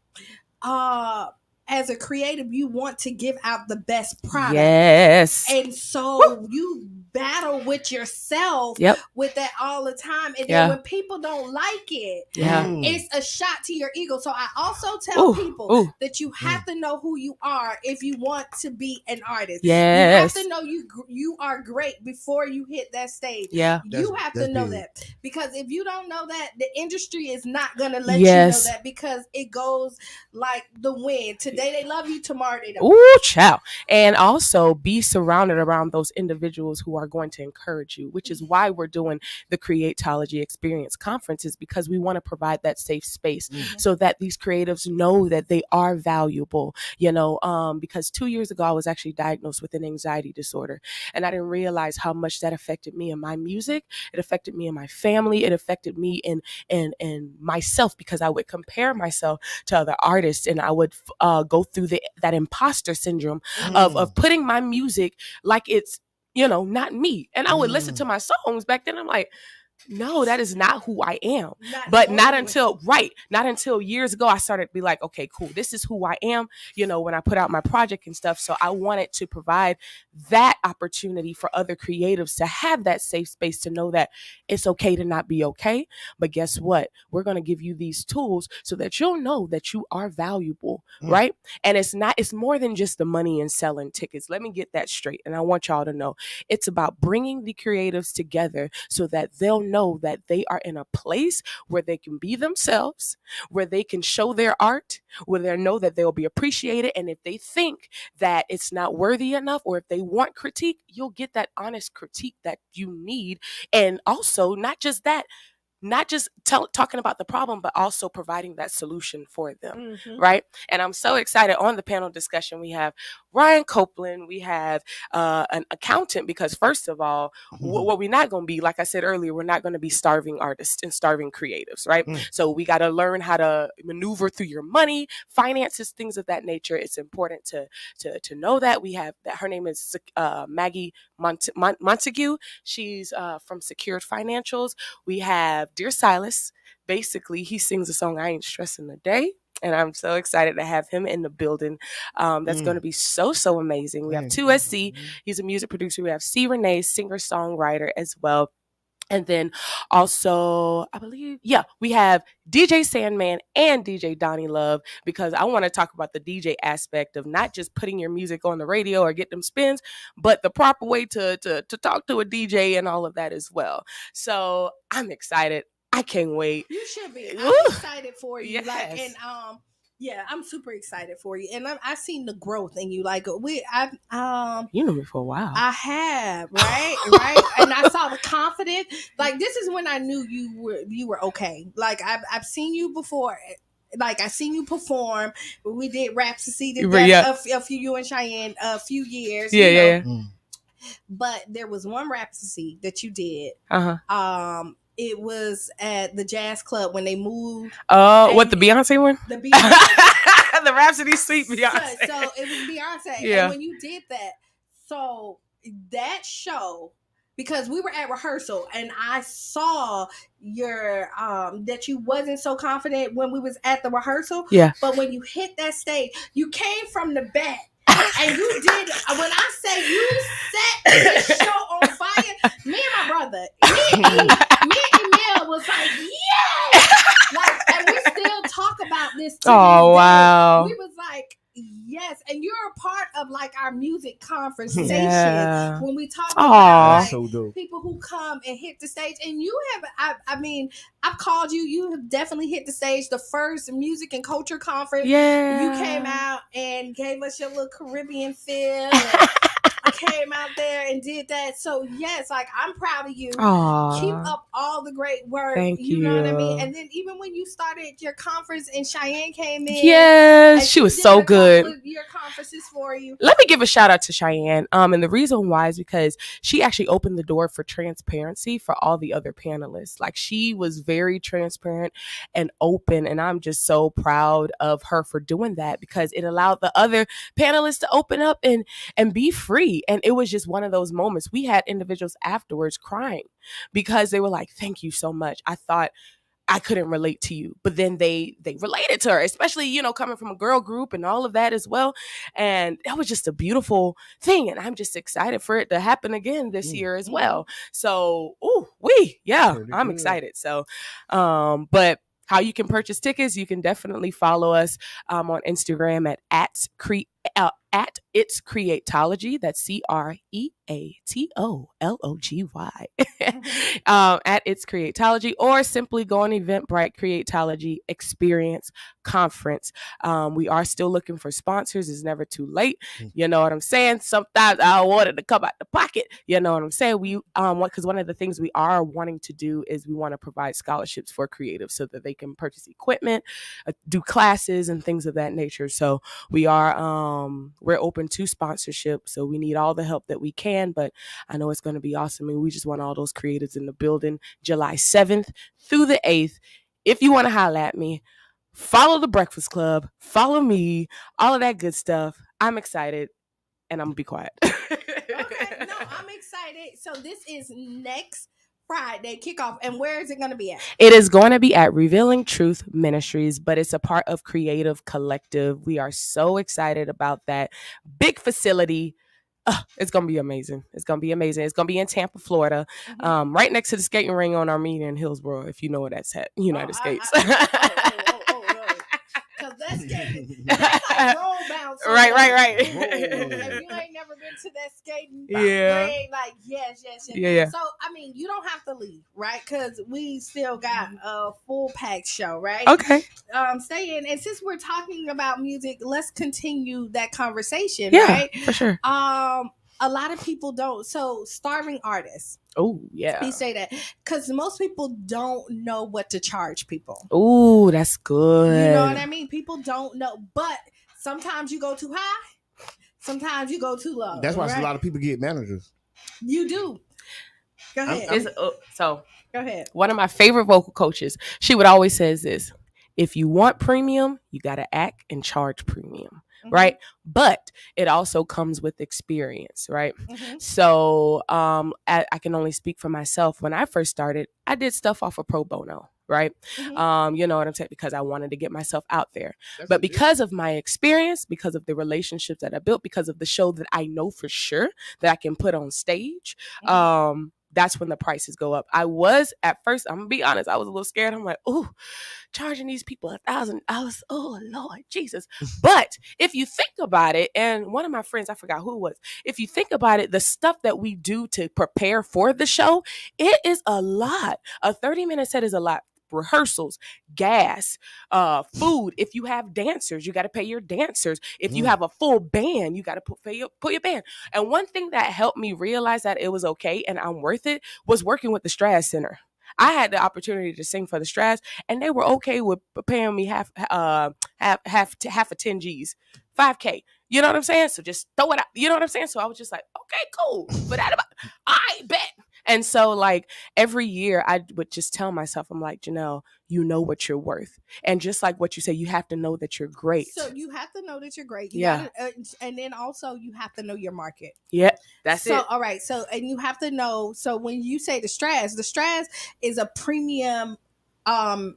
as a creative, you want to give out the best product. Yes. And so you battle with yourself with that all the time. And then when people don't like it, it's a shot to your ego. So I also tell people that you have to know who you are if you want to be an artist. You have to know you are great before you hit that stage. You have to know that, because if you don't know that, the industry is not going to let you know that, because it goes like the wind. Today they love you, tomorrow they don't. Ooh, child. And also be surrounded around those individuals who are going to encourage you, which is why we're doing the Creatology Experience conferences, because we want to provide that safe space so that these creatives know that they are valuable, you know, because 2 years ago I was actually diagnosed with an anxiety disorder, and I didn't realize how much that affected me in my music. It affected me in my family. It affected me in myself, because I would compare myself to other artists, and I would go through that imposter syndrome of putting my music like it's, you know, not me. And I would listen to my songs back then. I'm like, no, that is not who I am. Not until years ago I started to be like, okay, cool, this is who I am, you know, when I put out my project and stuff. So I wanted to provide that opportunity for other creatives to have that safe space, to know that it's okay to not be okay. But guess what? We're going to give you these tools so that you'll know that you are valuable, right? And it's more than just the money and selling tickets. Let me get that straight. And I want y'all to know it's about bringing the creatives together so that they'll know that they are in a place where they can be themselves, where they can show their art, where they know that they'll be appreciated. And if they think that it's not worthy enough, or if they want critique, you'll get that honest critique that you need. And also not just talking about the problem, but also providing that solution for them, right? And I'm so excited. On the panel discussion, we have Ryan Copeland, we have an accountant, because first of all, what we're not going to be, like I said earlier, we're not going to be starving artists and starving creatives, right? So we got to learn how to maneuver through your money, finances, things of that nature. It's important to know that. We have that. Her name is Maggie Montague. She's from Secured Financials. We have Dear Silas. Basically, he sings a song, I Ain't Stressing the Day. And I'm so excited to have him in the building. That's going to be so amazing. We have 2SC. He's a music producer. We have C. Renee, singer-songwriter as well. And then also, I believe, we have DJ Sandman and DJ Donnie Love, because I want to talk about the DJ aspect of not just putting your music on the radio or get them spins, but the proper way to talk to a DJ and all of that as well. So I'm excited. I can't wait. You should be. I'm excited for you. Yes. Yeah, I'm super excited for you, and I've seen the growth in you. Like you know me for a while. I have, right, and I saw the confidence. Like this is when I knew you were okay. Like I've seen you before. Like I seen you perform. We did Rhapsody together. A few, you and Cheyenne, a few years. Yeah. But there was one Rhapsody that you did. It was at the jazz club when they moved. Oh, what, the Beyonce one? The Beyonce. The Rhapsody Suite Beyonce. So it was Beyonce. Yeah. And when you did that, so that show, because we were at rehearsal and I saw your that you wasn't so confident when we was at the rehearsal. Yeah. But when you hit that stage, you came from the back. And you did, when I say you set the show on fire, me and my brother, me and Emil was like, yes! Like, and we still talk about this to this day. Wow. We was like, yes. And you're a part of like our music conversation when we talk about like, people who come and hit the stage. And you have, I've called you. You have definitely hit the stage. The first music and culture conference. Yeah. You came out and gave us your little Caribbean feel. Came out there and did that. So yes, like I'm proud of you. Aww. Keep up all the great work. Thank you. You know what I mean? And then even when you started your conference and Cheyenne came in. Yes, she was so good. Your conferences for you. Let me give a shout out to Cheyenne. And the reason why is because she actually opened the door for transparency for all the other panelists. Like she was very transparent and open. And I'm just so proud of her for doing that, because it allowed the other panelists to open up and be free. And it was just one of those moments. We had individuals afterwards crying because they were like, thank you so much. I thought I couldn't relate to you. But then they related to her, especially, you know, coming from a girl group and all of that as well. And that was just a beautiful thing. And I'm just excited for it to happen again this year as well. So, I'm excited. So, but how you can purchase tickets, you can definitely follow us on Instagram at It's Creatology. That's CREATOLOGY. At It's Creatology, or simply go on Eventbrite Creatology Experience Conference. We are still looking for sponsors. It's never too late. You know what I'm saying? Sometimes I wanted to come out the pocket. You know what I'm saying? We because one of the things we are wanting to do is we want to provide scholarships for creatives so that they can purchase equipment, do classes and things of that nature. So we are we're open to sponsorship. So we need all the help that we can, but I know it's going to be awesome. And we just want all those creatives in the building July 7th through the 8th. If you want to holler at me, follow the Breakfast Club, follow me, all of that good stuff. I'm excited, and I'm going to be quiet. Okay, no, I'm excited. So this is next Friday kickoff, and where is it going to be at? It is going to be at Revealing Truth Ministries, but it's a part of Creative Collective. We are so excited about that big facility. It's going to be amazing. It's going to be amazing. It's going to be in Tampa, Florida, right next to the skating ring on Armenia in Hillsborough, if you know where that's at, United States. Because that's like roll bounce. Right. If you ain't never been to that skating ring, like, yes. Yeah. So, I mean, you don't have to leave, right? Because we still got a full packed show, right? Okay. Stay in. And since we're talking about music, let's continue that conversation, Yeah, right? for sure. A lot of people don't. So, starving artists. Oh, yeah. You say that because most people don't know what to charge people. Oh, that's good. You know what I mean? People don't know, but sometimes you go too high, sometimes you go too low. That's why a lot of people get managers. You do. Go ahead. Go ahead. One of my favorite vocal coaches, she would always says this: if you want premium, you got to act and charge premium. Right. But it also comes with experience. Right. So I can only speak for myself. When I first started, I did stuff off of pro bono. Right. You know what I'm saying? Because I wanted to get myself out there. But because of my experience, because of the relationships that I built, because of the show that I know for sure that I can put on stage, that's when the prices go up. I was at first, I'm gonna be honest, I was a little scared. I'm like, oh, charging these people $1,000. Oh Lord Jesus. But if you think about it, and one of my friends, I forgot who it was, if you think about it, the stuff that we do to prepare for the show, it is a lot. A 30-minute set is a lot. Rehearsals, gas, food. If you have dancers, you got to pay your dancers. If you have a full band, you got to put your band. And one thing that helped me realize that it was okay and I'm worth it was working with the Strass Center. I had the opportunity to sing for the Strass, and they were okay with paying me half a 10 G's, $5K. You know what I'm saying? So just throw it out. You know what I'm saying? So I was just like, okay, cool. But I bet. And so, like, every year I would just tell myself, I'm like, Janelle, you know what you're worth. And just like what you say, you have to know that you're great. So you have to know that you're great. And then also you have to know your market. Yeah, that's it. All right. So, and you have to know, so when you say the Strass is a premium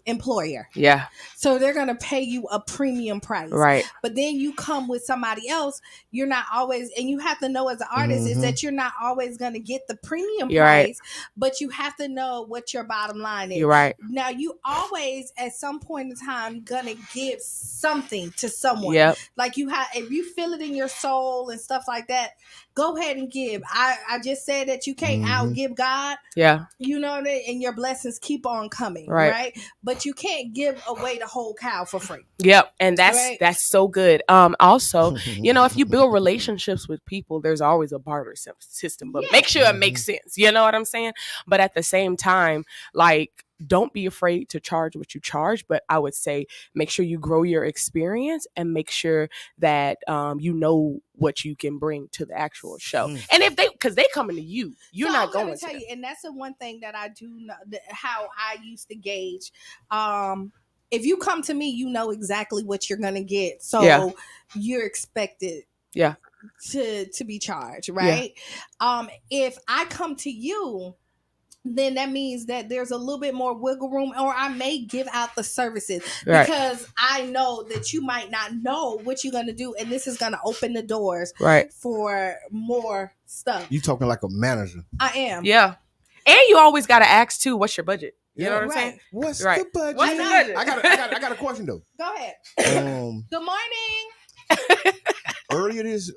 employer. Yeah. So they're going to pay you a premium price. Right. But then you come with somebody else, you're not always, and you have to know as an artist is that you're not always going to get the premium price, right. But you have to know what your bottom line is. You're right. Now you always at some point in time going to give something to someone. Yep. Like if you feel it in your soul and stuff like that, go ahead and give. I just said that you can't outgive God. Yeah. You know what I mean? And your blessings keep on coming. Right. But you can't give away the whole cow for free. Yep. And that's so good. Also, you know, if you build relationships with people, there's always a barter system, but make sure it makes sense. You know what I'm saying? But at the same time, like, don't be afraid to charge what you charge, but I would say make sure you grow your experience and make sure that you know what you can bring to the actual show. And because they coming to you, you're not going to tell you. And that's the one thing that I do know, how I used to gauge. If you come to me, you know exactly what you're going to get. So you're expected to be charged, right? If I come to you then that means that there's a little bit more wiggle room, or I may give out the services Right. because I know that you might not know what you're going to do, and this is going to open the doors Right. for more stuff. You talking like a manager. I am. Yeah. And you always got to ask too, what's your budget? You know what I'm Right. saying? What's Right. the budget? What's the budget? I got a question though. Go ahead. Good morning. Earlier this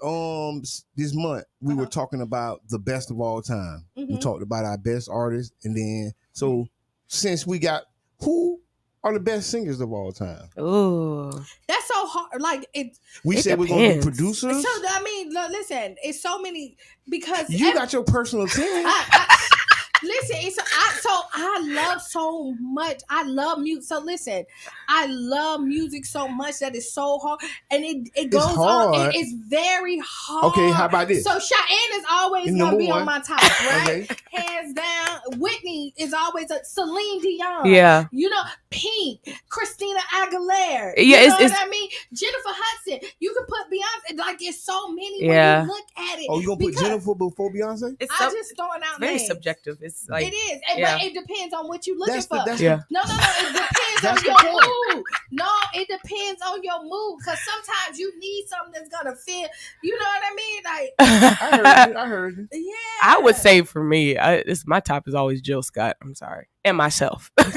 month, we were talking about the best of all time. We Mhm. talked about our best artists, and then since we got who are the best singers of all time? Ooh, that's so hard. Like we it said we're gonna be depends. producers. So I mean, listen, it's so many because You got your personal team. Listen, I love so much. I love music. So listen, I love music so much that it's so hard, and it goes on. hard. It's very hard. Okay, how about this? So Qiana is always Number gonna be one. on my top, right? Okay. Hands down. Whitney is always Celine Dion. Yeah. You know, Pink, Christina Aguilera. Yeah, you know it's- what I mean? Jennifer Hudson. You can put Beyonce. Like it's so many Yeah. when you look at it. Oh, you gonna put because Jennifer before Beyonce? I just throwing out very names. subjective. It's like it is, yeah. but it depends on what you're looking That's for. Yeah. No, it depends That's on the your point. mood. No, it depends on your mood because sometimes you need something that's gonna feel. You know what I mean? Like I heard you. Yeah. I would say for me, my top is always Jill Scott. I'm sorry, and myself. That's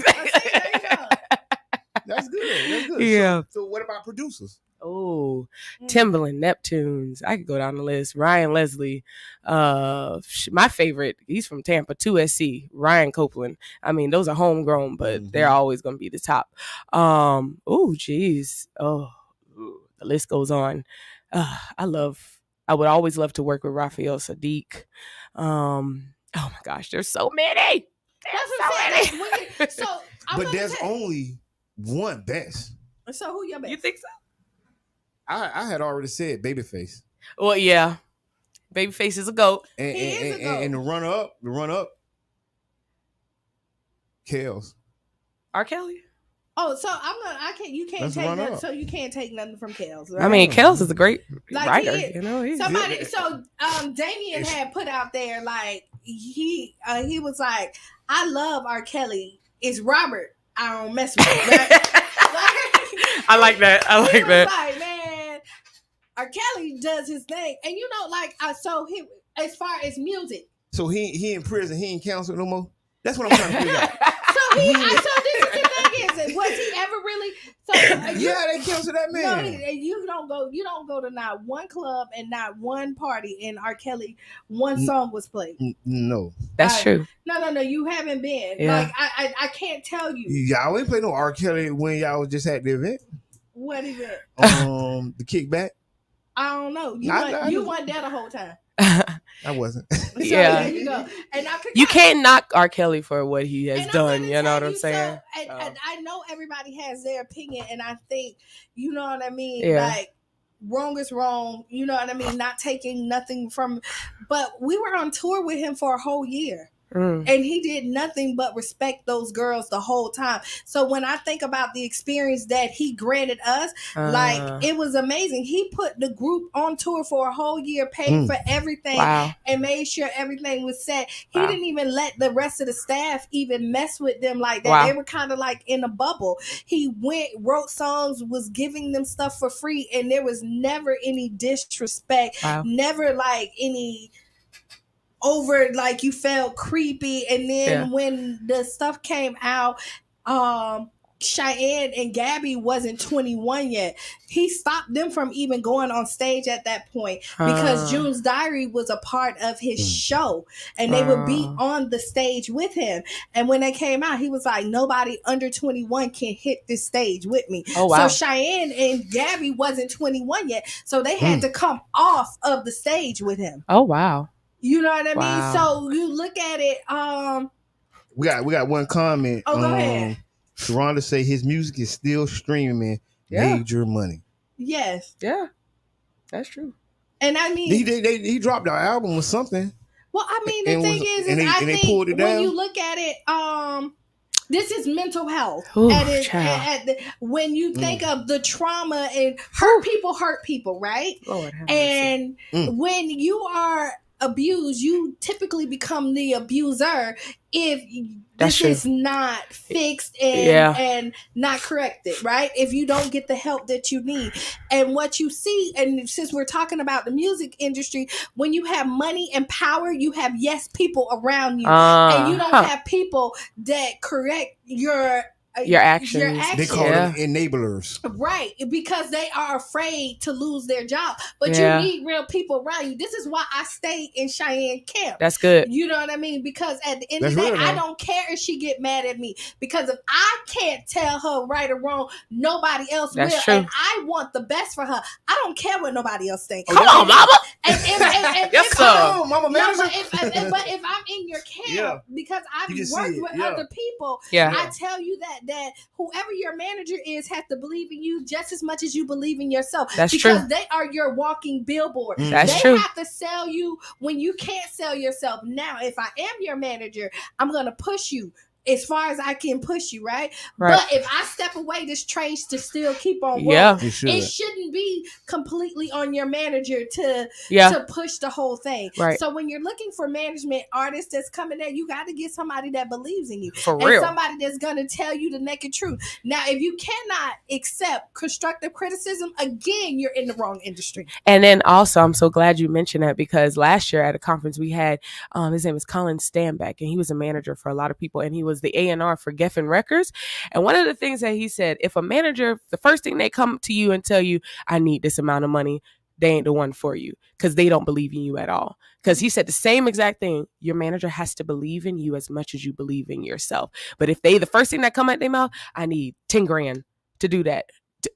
good. That's good. Yeah. So what about producers? Oh, Timbaland, Neptunes. I could go down the list. Ryan Leslie. My favorite, he's from Tampa, 2SC. Ryan Copeland. I mean, those are homegrown, but they're always going to be the top. Oh, geez. Oh, the list goes on. I would always love to work with Raphael Sadiq. Oh my gosh, there's so many. That's what I'm saying. So, But there's only one best. So who your best? You think so? I had already said Babyface. Well, yeah. Babyface is a GOAT. And the runner up, Kels. R. Kelly. Oh, so you can't Let's take run nothing. up. So you can't take nothing from Kels. Right? I mean, Kels is a great Like writer. he is. You know, Somebody. So Damien had put out there like he was like, I love R. Kelly. It's Robert I don't mess with. Right? I like that. I like He was that. like, man, R. Kelly does his thing, and you know, like so he as far as music. So he in prison. He ain't counseled no more. That's what I'm trying to figure out. So this is the thing is, was he ever really? So Yeah, they counseled that man. No, you don't go to not one club and not one party, and R. Kelly one song was played. No, that's true. No, you haven't been. Yeah. Like I can't tell you. Y'all ain't play no R. Kelly when y'all was just at the event. What is it? The kickback. I don't know. You weren't there the whole time. I wasn't. So Yeah. there you go. And You can't knock R. Kelly for what he has done. You know what I'm saying? And I know everybody has their opinion, and I think you know what I mean. Yeah. Like wrong is wrong. You know what I mean. Not taking nothing from, but we were on tour with him for a whole year. And he did nothing but respect those girls the whole time. So when I think about the experience that he granted us, like it was amazing. He put the group on tour for a whole year, paid for everything, Wow. and made sure everything was set. He Wow. didn't even let the rest of the staff even mess with them like that. Wow. They were kind of like in a bubble. He went, wrote songs, was giving them stuff for free, and there was never any disrespect, Wow. never like any over like you felt creepy. And then when the stuff came out, Cheyenne and Gabby wasn't 21 yet. He stopped them from even going on stage at that point because June's Diary was a part of his show, and they would be on the stage with him. And when they came out, he was like, nobody under 21 can hit this stage with me. Oh, wow. So Cheyenne and Gabby wasn't 21 yet, so they had to come off of the stage with him. Oh, wow. You know what I Wow. mean? So you look at it. We got one comment. Oh, go ahead. Sharonda say his music is still streaming major money. Yes. Yeah, that's true. And I mean, He dropped our album or something. Well, I mean, the And thing was- is and they- I and they think pulled it when down? you look at it, this is mental health. Ooh, At child. when you think of the trauma and hurt people, right? Lord have And Mm. when you are abuse, you typically become the abuser if That's this is true. not fixed and not corrected, right? If you don't get the help that you need. And what you see, and since we're talking about the music industry, when you have money and power, you have yes people around you. And you don't have people that correct your actions. They call them enablers. Right, because they are afraid to lose their job. But you need real people around you. This is why I stay in Cheyenne camp. That's good. You know what I mean? Because at the end of the day, I don't care if she get mad at me. Because if I can't tell her right or wrong, nobody else will. True. And I want the best for her. I don't care what nobody else thinks. Come on, mama. Yes, sir. Mama, man. But if I'm in your camp, because I've worked with other people, I tell you that whoever your manager is has to believe in you just as much as you believe in yourself. That's because true. They are your walking billboard. That's they true. have to sell you when you can't sell yourself. Now, if I am your manager, I'm going to push you as far as I can push you, right? But if I step away, this train to still keep on rolling. It shouldn't be completely on your manager to push the whole thing. Right. So when you're looking for management artists that's coming there, you got to get somebody that believes in you. For real. Somebody that's going to tell you the naked truth. Now, if you cannot accept constructive criticism, again, you're in the wrong industry. And then also, I'm so glad you mentioned that, because last year at a conference we had, his name is Colin Stanback, and he was a manager for a lot of people, and he was the A&R for Geffen Records. And one of the things that he said, if a manager, the first thing they come to you and tell you, I need this amount of money, they ain't the one for you, because they don't believe in you at all. Because he said the same exact thing. Your manager has to believe in you as much as you believe in yourself. But if the first thing that come out their mouth, I need 10 grand to do that,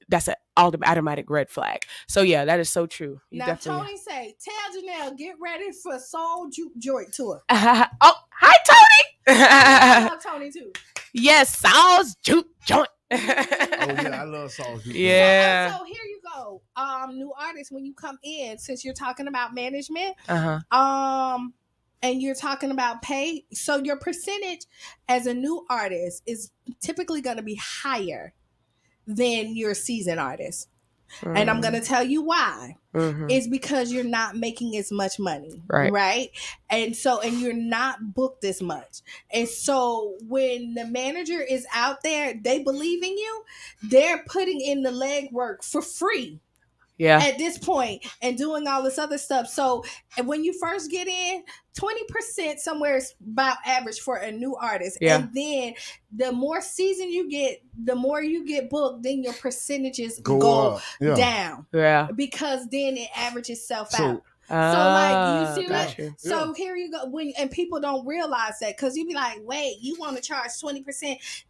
that's an automatic red flag. So yeah, that is so true. Now Tony say, tell Janelle, get ready for Soul Juke Joint Tour. Oh, hi Tony. I love Tony too. Yes, Soul's Juke Joint. Oh yeah, I love Soul's Juke. Yeah. So here you go. New artists, when you come in, since you're talking about management, and you're talking about pay, so your percentage as a new artist is typically going to be higher than your seasoned artist. And I'm going to tell you why. It's because you're not making as much money, right? And you're not booked as much. And so when the manager is out there, they believe in you, they're putting in the legwork for free. At this point, and doing all this other stuff. So when you first get in, 20% somewhere is about average for a new artist. And then the more season you get, the more you get booked, then your percentages go down. Because then it averages itself out. So like, you see what? So here you go. And people don't realize that, because you be like, wait, you want to charge 20%?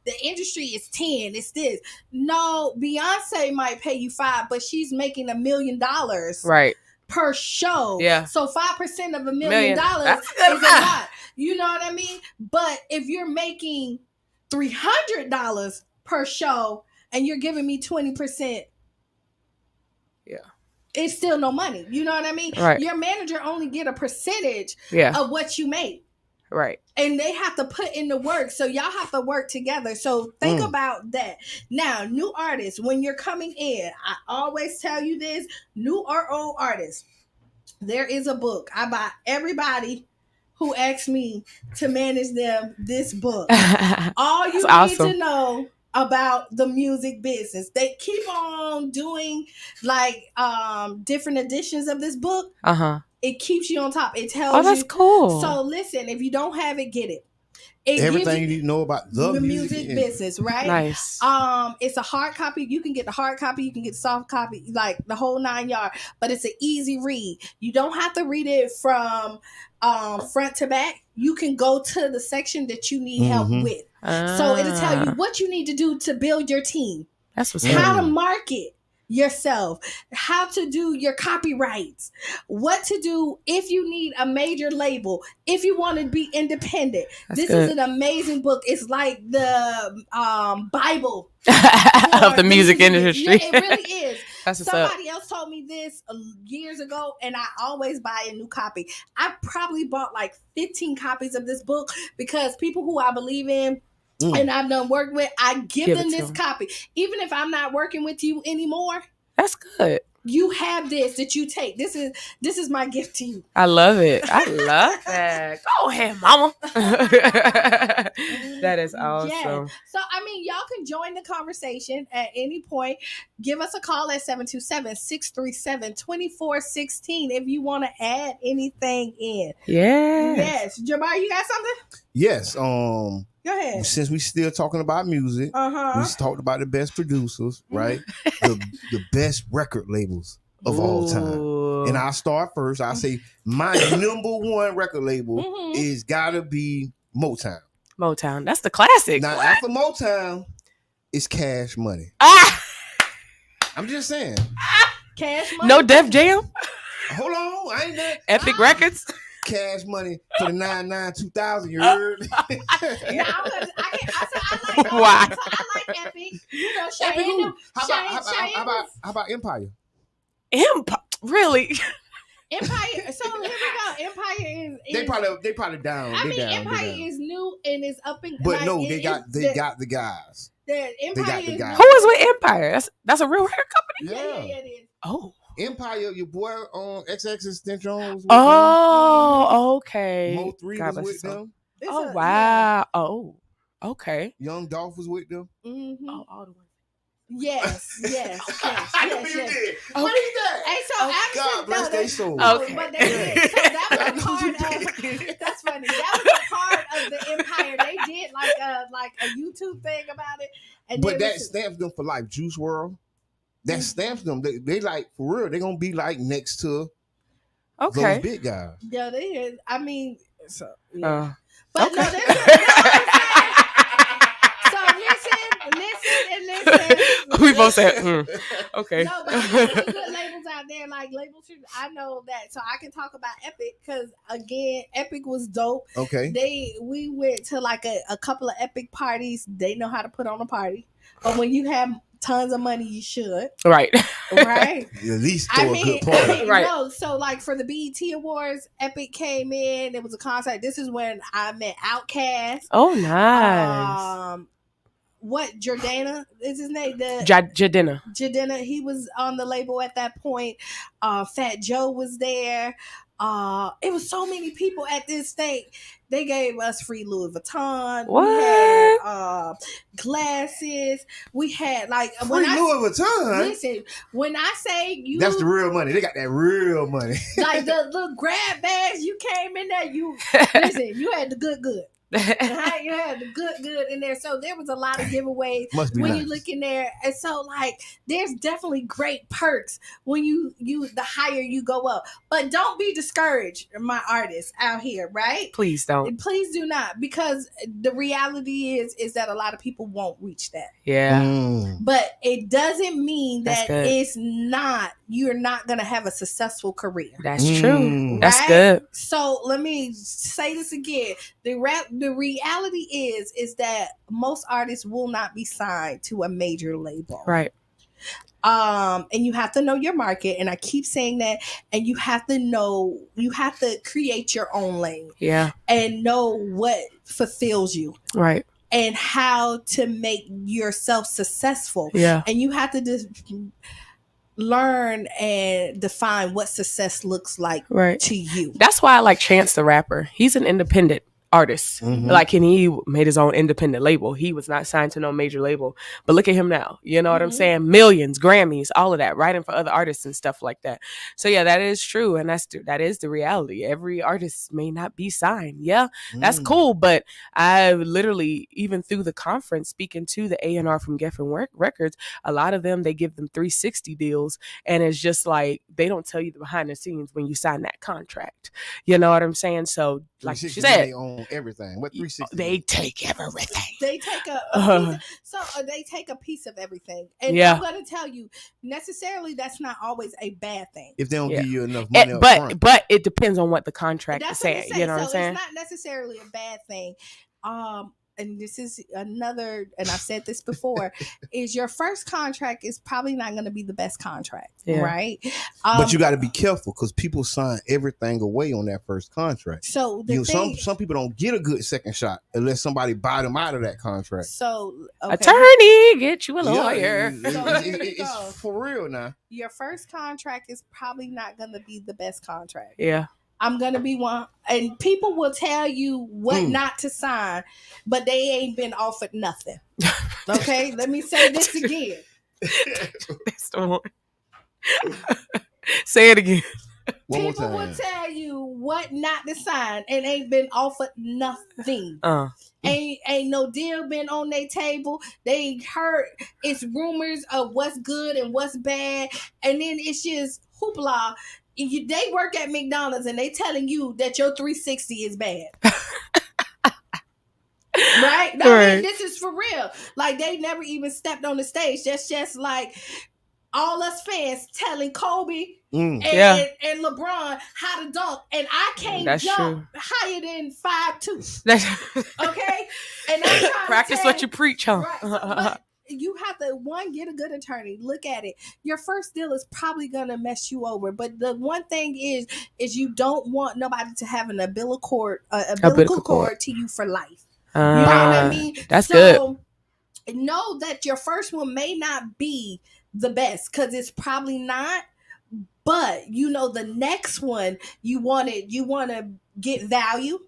The industry is 10. It's this. No, Beyonce might pay you $5, but she's making $1 million per show. So 5% of $1 million is a lot. You know what I mean? But if you're making $300 per show and you're giving me 20%, it's still no money. You know what I mean? Your manager only get a percentage of what you make. And they have to put in the work. So y'all have to work together. So think about that. Now, new artists, when you're coming in, I always tell you this, new or old artists, there is a book. I buy everybody who asks me to manage them this book. All you need to know about the music business. They keep on doing like different editions of this book. It keeps you on top. It tells you. Oh, that's cool. So listen, if you don't have it, get it. Everything you need to know about the music business, right? Nice. It's a hard copy. You can get the hard copy. You can get the soft copy, like the whole 9 yards. But it's an easy read. You don't have to read it from front to back. You can go to the section that you need help with. So it'll tell you what you need to do to build your team. That's what's how to market yourself, how to do your copyrights, what to do if you need a major label, if you want to be independent. This is an amazing book. It's like the Bible of the music industry. Yeah, it really is. Somebody else told me this years ago, and I always buy a new copy. I probably bought like 15 copies of this book because people who I believe in and I've done work with, I give them this copy. Even if I'm not working with you anymore, That's good. You have this that you take. This is my gift to you. I love it. I love that. Go ahead, mama. That is awesome. Yeah. So, I mean, y'all can join the conversation at any point. Give us a call at 727-637-2416 if you want to add anything in. Yes. Jamar, you got something? Yes. Go ahead. Since we still talking about music, we talked about the best producers, right? the best record labels of all time. And I'll start first. I'll say my number one record label is gotta be Motown. Motown. That's the classic. Now after Motown, it's Cash Money. I'm just saying. Cash Money. No Def Jam. Hold on, I ain't done. Epic Records. Cash Money for the 99-2000. You heard? I like Epic. You know, Cheyenne. How about Empire? Really? Empire. So here we go. Empire is they probably down. I mean, down, Empire is new and is up and. But like, no, they got the guys. The Empire the guys. Who is with Empire? That's a real record company. Yeah, it is. Oh. Empire, your boy on XX Extension was with them. Oh, okay. Mo 3 was with them. Oh, wow. Oh, okay. Young Dolph was with them. Mm-hmm. Oh, all the way. Yes. What is that? Hey, so God bless their soul. Okay. But they did. So that was a part of. That's funny. That was a part of the Empire. They did like a YouTube thing about it. And but that stamps them for life. Juice WRLD. That Mm-hmm. stamps them. They like for real. They're gonna be like next to those big guys. Yeah, they is. I mean, so yeah. But no, listen. We both said, okay. No, but there's good labels out there. Like labels, I know that, so I can talk about Epic because again, Epic was dope. Okay. We went to like a couple of Epic parties. They know how to put on a party, but when you have tons of money, you should. Right. Right. At least throw a good party. Right. No, so like for the BET Awards, Epic came in. It was a concert. This is when I met Outkast. Oh, nice. What Jordana is his name? Jordana. He was on the label at that point. Fat Joe was there. It was so many people at this thing. They gave us free Louis Vuitton. What? We had glasses. We had like free Louis Vuitton. Listen, when I say you, that's the real money. They got that real money. Like the little grab bags. You came in there. You listen. You had the good. You had the good in there. So there was a lot of giveaways when nice. You look in there. And so like there's definitely great perks when you the higher you go up. But don't be discouraged, my artists out here, right? Please don't. Please do not, because the reality is that a lot of people won't reach that. Yeah. But it doesn't mean that you're not gonna have a successful career. That's true. Right? That's good. So let me say this again. The reality is that most artists will not be signed to a major label. Right. And you have to know your market, and I keep saying that, and you have to create your own lane. Yeah. And know what fulfills you. Right. And how to make yourself successful. Yeah. And you have to just learn and define what success looks like to you. That's why I like Chance the Rapper. He's an independent artist. Mm-hmm. Like, and he made his own independent label. He was not signed to no major label. But look at him now. You know what I'm saying? Millions, Grammys, all of that, writing for other artists and stuff like that. So yeah, that is true. And that is the reality. Every artist may not be signed. Yeah, that's cool. But I literally, even through the conference, speaking to the A&R from Geffen Records, a lot of them, they give them 360 deals. And it's just like, they don't tell you the behind the scenes when you sign that contract. You know what I'm saying? So like she said, they own everything. What 360? They take everything. They take they take a piece of everything. And I'm going to tell you, necessarily that's not always a bad thing. If they don't give you enough money up front. But it depends on what the contract is saying. You know what I'm saying? It's not necessarily a bad thing. and this is another, and I've said this before, is your first contract is probably not going to be the best contract, right? But you got to be careful because people sign everything away on that first contract. So some people don't get a good second shot unless somebody buy them out of that contract. So attorney, get you a lawyer. It's for real now. Your first contract is probably not going to be the best contract. Yeah. I'm going to be one. And people will tell you what not to sign, but they ain't been offered nothing. Okay? Let me say this again. That's the one. Say it again. People will tell you what not to sign and ain't been offered nothing. Ain't no deal been on their table. They heard it's rumors of what's good and what's bad. And then it's just hoopla. They work at McDonald's and they telling you that your 360 is bad. Right? No, right. This is for real. Like, they never even stepped on the stage. That's just like all us fans telling Kobe and LeBron how to dunk, and I can't jump higher than 5'2". Okay? And I'm trying practice to what you preach, huh? Right, you have to get a good attorney. Look at it. Your first deal is probably gonna mess you over, but the one thing is you don't want nobody to have an umbilical cord to you for life. You know what I mean? That's good. Know that your first one may not be the best because it's probably not. But you know the next one you want to get value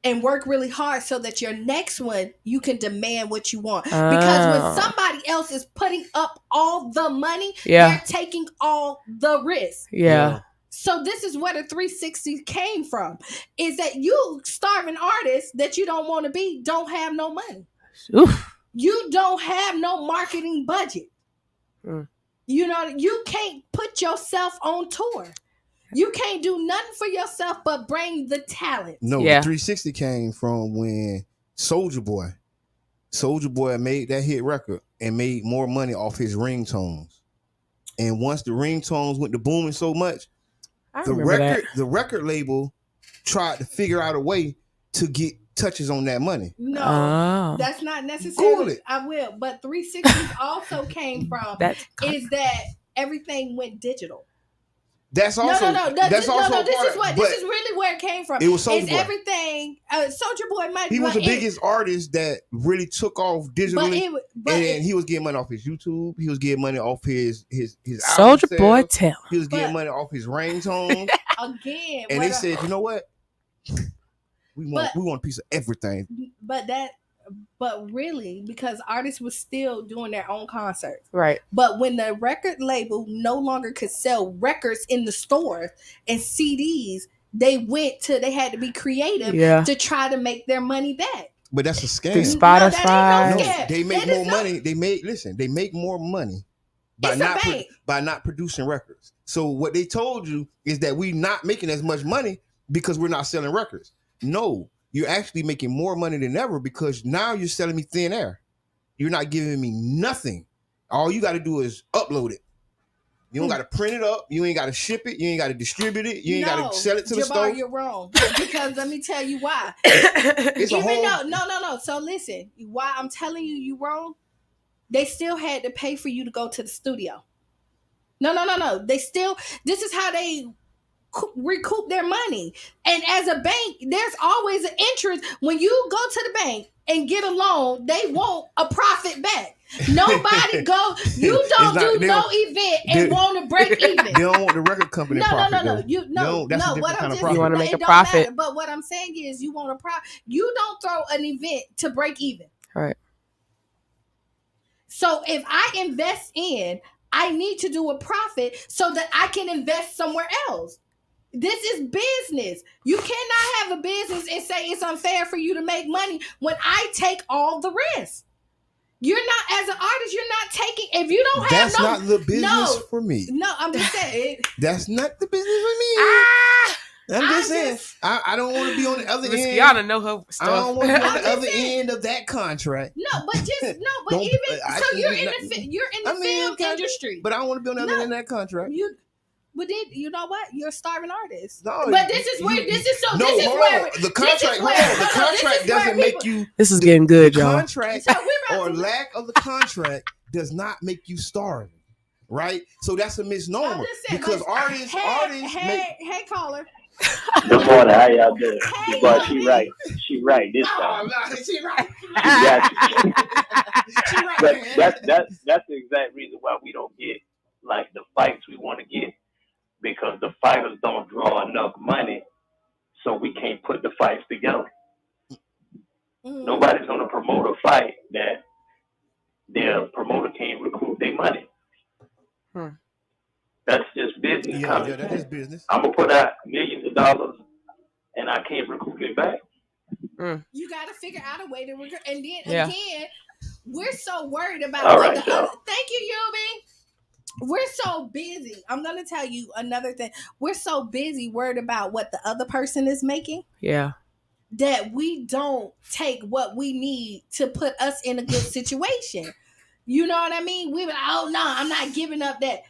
and work really hard so that your next one you can demand what you want. Because when somebody else is putting up all the money, they're taking all the risk. Yeah. So this is where the 360 came from. Is that you starving artists that you don't want to be don't have no money. Oof. You don't have no marketing budget. You know, you can't put yourself on tour. You can't do nothing for yourself but bring the talent. No, the 360 came from when Soulja Boy made that hit record and made more money off his ringtones. And once the ringtones went to booming so much, the record label tried to figure out a way to get touches on that money. No, that's not necessarily. I will, but 360 also came from is that everything went digital. That's also This is really where it came from. It was Soulja Boy. Everything. Soulja Boy might. He was the biggest artist that really took off digitally, and he was getting money off his YouTube. He was getting money off his Soulja Boy tell. He was getting money off his ringtone. Again, and they said, you know what? We want a piece of everything. But really, because artists were still doing their own concerts. Right. But when the record label no longer could sell records in the stores and CDs, they had to be creative to try to make their money back. But that's a scam. Through Spotify. No, they make more money. They make more money by not producing records. So what they told you is that we're not making as much money because we're not selling records. No, you're actually making more money than ever because now you're selling me thin air. You're not giving me nothing. All you got to do is upload it. You don't got to print it up. You ain't got to ship it. You ain't got to distribute it. You ain't got to sell it to the store. You're wrong. Because let me tell you why. No. So listen, why I'm telling you wrong, they still had to pay for you to go to the studio. No. This is how they recoup their money. And as a bank, there's always an interest. When you go to the bank and get a loan, they want a profit back. Nobody you don't do no event and want to break even. They don't want the record company profit. No. What I'm just saying, you want to make a profit. Matter, but what I'm saying is you want a profit. You don't throw an event to break even. All right. So if I invest in, I need to do a profit so that I can invest somewhere else. This is business. You cannot have a business and say it's unfair for you to make money when I take all the risk. You're not, as an artist, you're not taking, if you don't have That's not the business for me. No, I'm just saying. That's not the business for me. I'm just saying. I don't want to be on the other end. Qiana know her stuff. I don't want to be on the other end of that contract. You're in the film industry. But I don't want to be on the other end of that contract. But then you know what? You're a starving artist. No, but this is where the contract doesn't make you. This is getting good, y'all. Contract or lack of the contract does not make you starving, right? So that's a misnomer because artists. Hey, caller. Good morning. How y'all doing? But she right. She right this time. She right. But that's the exact reason why we don't get like the fights we want to get, because the fighters don't draw enough money, so we can't put the fights together. Nobody's gonna promote a fight that their promoter can't recruit their money. That's just business. Yeah, that is business. I'm gonna put out millions of dollars and I can't recoup it back. You got to figure out a way to recruit. And then again, we're so worried about thank you, Yubi. We're so busy. I'm going to tell you another thing. We're so busy worried about what the other person is making. Yeah. That we don't take what we need to put us in a good situation. You know what I mean? We were like, oh no, I'm not giving up that.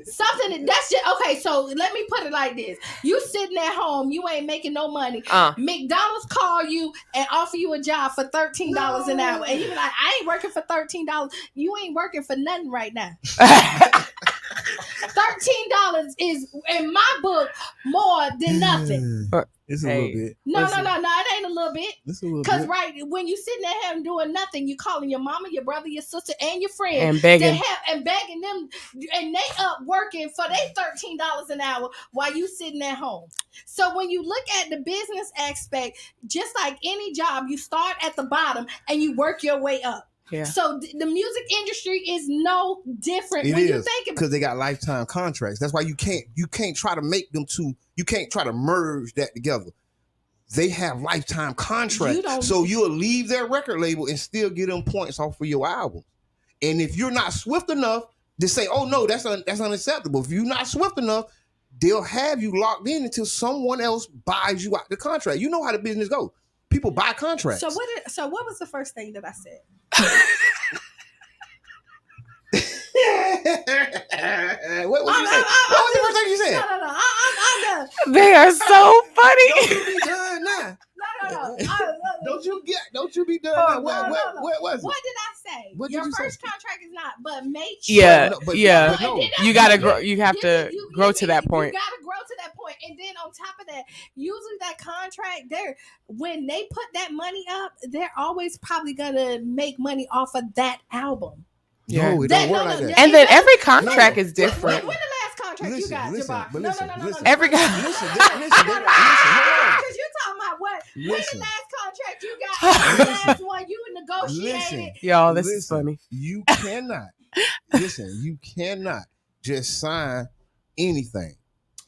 Something that's just okay. So let me put it like this: you sitting at home, you ain't making no money. McDonald's call you and offer you a job for $13 an hour, and you be like, I ain't working for $13. You ain't working for nothing right now. $13 is in my book more than nothing. It's a little bit. No, it ain't a little bit. It's a little Because bit. right when you sitting at home doing nothing, you calling your mama, your brother, your sister, and your friend and begging them, and they up working for they $13 an hour while you sitting at home. So when you look at the business aspect, just like any job, you start at the bottom and you work your way up. Yeah. So the music industry is no different It when you is, think about because they got lifetime contracts. That's why you can't try to make them two. You can't try to merge that together. They have lifetime contracts, so you'll leave their record label and still get them points off for your album. And if you're not swift enough to say, "Oh no, that's unacceptable," if you're not swift enough, they'll have you locked in until someone else buys you out the contract. You know how the business goes. People buy contracts. So what was the first thing that I said? What was you saying? What was the first thing you said? No. I'm done. They are so funny. Don't you be done now. No. Don't you be done now. What was it? What did I say? Your first contract is not, but make sure. Yeah. You gotta grow. You have to grow to that point. You gotta grow to that point, and then on top of that, usually that contract, when they put that money up, they're always probably gonna make money off of that album. No, it don't work like that. And then every contract is different. When the last contract you got, Jabbar? No. Every listen. Because you talking about what? When the last contract you got? The last one you negotiated? Y'all, this is funny. You cannot just sign anything.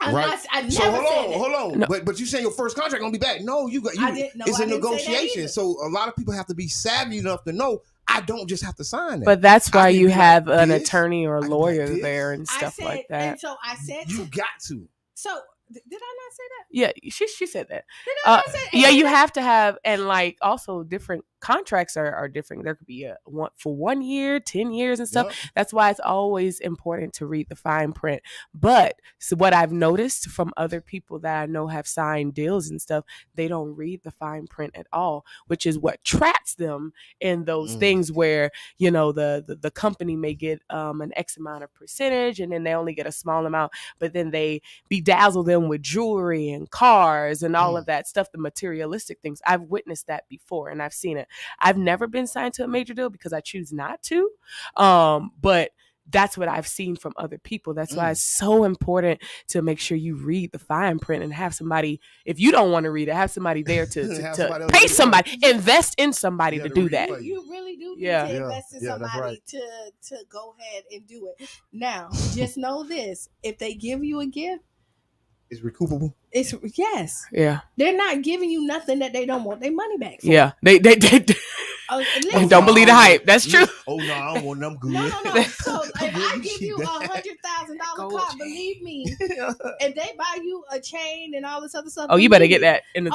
Right. I never so hold on. No. But you saying your first contract gonna be back? No, it's a negotiation. So a lot of people have to be savvy enough to know I don't just have to sign that. But that's why you have an attorney or lawyer there and stuff like that. And so I said you got to. So did I not say that? Yeah, she said that. Did I not say that? Yeah, you have to have, and like also different contracts are different. There could be one for 1 year, 10 years and stuff. Yep. That's why it's always important to read the fine print. But so what I've noticed from other people that I know have signed deals and stuff, they don't read the fine print at all, which is what traps them in those things where, you know, the company may get an X amount of percentage and then they only get a small amount, but then they bedazzle them with jewelry and cars and all of that stuff, the materialistic things. I've witnessed that before and I've seen it. I've never been signed to a major deal because I choose not to. But that's what I've seen from other people. That's why it's so important to make sure you read the fine print and have somebody, if you don't want to read it, have somebody there to pay somebody, invest in somebody to do that. You really do need to invest in somebody to go ahead and do it. Now, just know this. If they give you a gift, it's recoupable. It's yes. Yeah. They're not giving you nothing that they don't want their money back for. Yeah. They don't believe the hype. That's true. Oh no, I don't want them good. No. So if I give you $100,000 $100,000 car. Believe me, if they buy you a chain and all this other stuff, Oh, you better get that in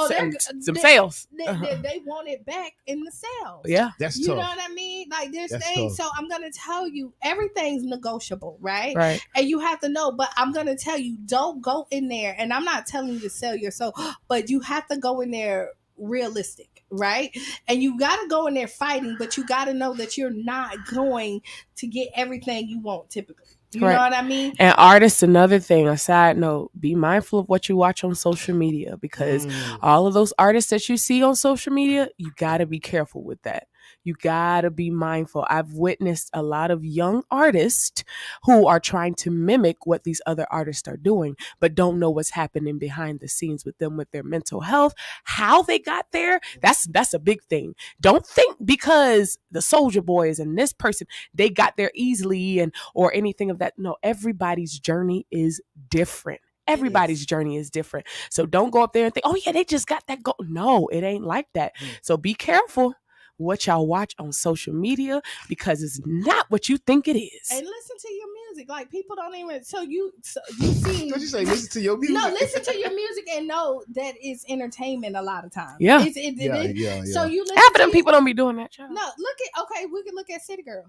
some sales. They want it back in the sales. Yeah, that's you tough. know what I mean. Like there's That's things. tough. So I'm gonna tell you, everything's negotiable, right? Right. And you have to know. But I'm gonna tell you, don't go in there. And I'm not telling you to sell your soul, but you have to go in there realistic, right? And you got to go in there fighting, but you got to know that you're not going to get everything you want typically. You know what I mean? And artists, another thing, a side note, be mindful of what you watch on social media, because all of those artists that you see on social media, you got to be careful with that. You got to be mindful. I've witnessed a lot of young artists who are trying to mimic what these other artists are doing, but don't know what's happening behind the scenes with them, with their mental health, how they got there. That's a big thing. Don't think because the Soulja Boys and this person, they got there easily and or anything of that. No, everybody's journey is different. Everybody's journey is different. So don't go up there and think, oh yeah, they just got that go. No, it ain't like that. So be careful what y'all watch on social media, because it's not what you think it is. And listen to your music. Like people don't even. So you see. What you say? Listen to your music. No, listen to your music and know that it's entertainment a lot of times. Yeah. Yeah. So you listen half of them people don't be doing that, child. No, we can look at City Girl.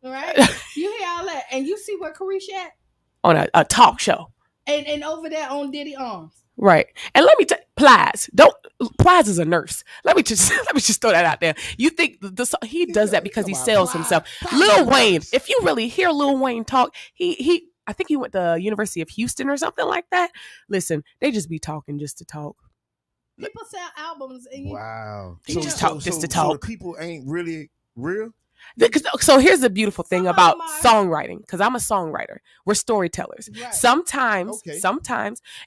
All right. You hear all that, and you see where Carisha at on a talk show, and over there on Diddy Arms. Right. And let me tell Plies is a nurse. Let me just throw that out there. You think he does that because he sells himself. Lil Wayne, if you really hear Lil Wayne talk, he I think he went to University of Houston or something like that. Listen, they just be talking just to talk. People sell albums and wow. They just talk just to talk. So people ain't really real. So here's the beautiful thing about songwriting, because I'm a songwriter. We're storytellers. Right. Sometimes,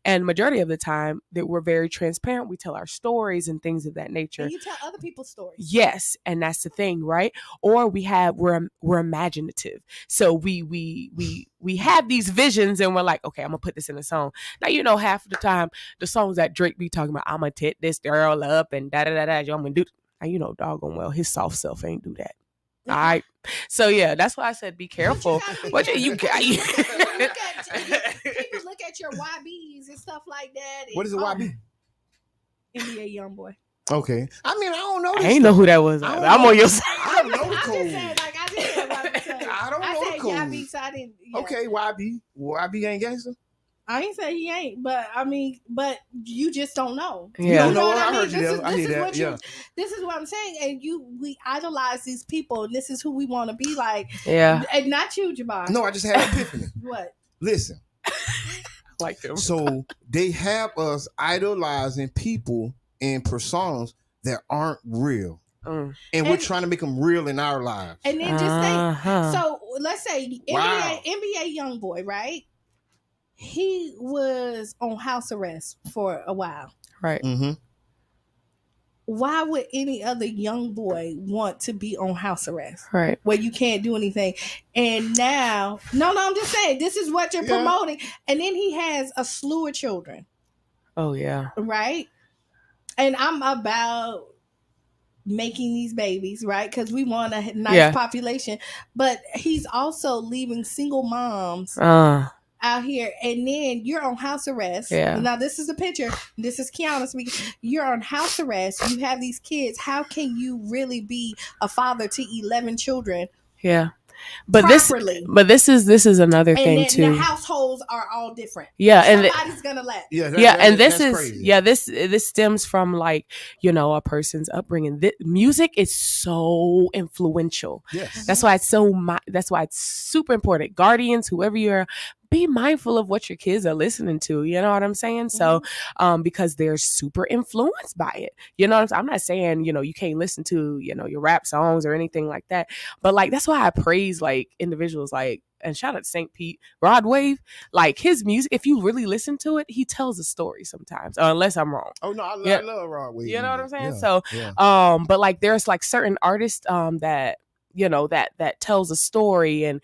and majority of the time, that we're very transparent. We tell our stories and things of that nature. And you tell other people's stories. Yes, and that's the thing, right? Or we're imaginative. So we have these visions, and we're like, okay, I'm gonna put this in a song. Now half of the time, the songs that Drake be talking about, I'm gonna tit this girl up and da da da da. I'm gonna do. Now doggone well, his soft self ain't do that. All right. So yeah, that's why I said be careful. What you got? People look at your YBs and stuff like that. What is a YB? NBA Youngboy. Okay. I mean, I don't know. I ain't know who that was. I'm on your side. I don't know the code. I don't know the code. YB, so I didn't. Yeah. Okay, YB. YB ain't gangster. I ain't say he ain't, but but you just don't know. Yeah, you don't know what I heard you. I hear that. Yeah. This is what I'm saying, and we idolize these people, and this is who we want to be like. Yeah, and not you, Jabbar. No, I just had an epiphany. What? Listen, like them. So they have us idolizing people and personas that aren't real. And we're trying to make them real in our lives. And then just think. So let's say NBA Youngboy, right? He was on house arrest for a while. Right. Mm-hmm. Why would any other young boy want to be on house arrest? Right. Where you can't do anything. And now, no, I'm just saying, this is what you're promoting. And then he has a slew of children. Oh, yeah. Right? And I'm about making these babies, right? Because we want a nice population. But he's also leaving single moms out here, and then you're on house arrest. Yeah. Now this is a picture. This is Qiana speaking. You're on house arrest. You have these kids. How can you really be a father to 11 children? Yeah. But properly? this is another thing and too. The households are all different. Yeah, and somebody's gonna laugh. And this is crazy. This stems from like a person's upbringing. Music is so influential. Yes, that's why it's super important. Guardians, whoever you are, be mindful of what your kids are listening to. You know what I'm saying? So, because they're super influenced by it. You know what I'm saying? I'm not saying, you can't listen to, your rap songs or anything like that. But like, that's why I praise like individuals like, and shout out to St. Pete, Rod Wave, like his music, if you really listen to it, he tells a story sometimes, unless I'm wrong. Oh no, I love Rod Wave. You know what I'm saying? Yeah, so, but like, there's like certain artists, that, that tells a story and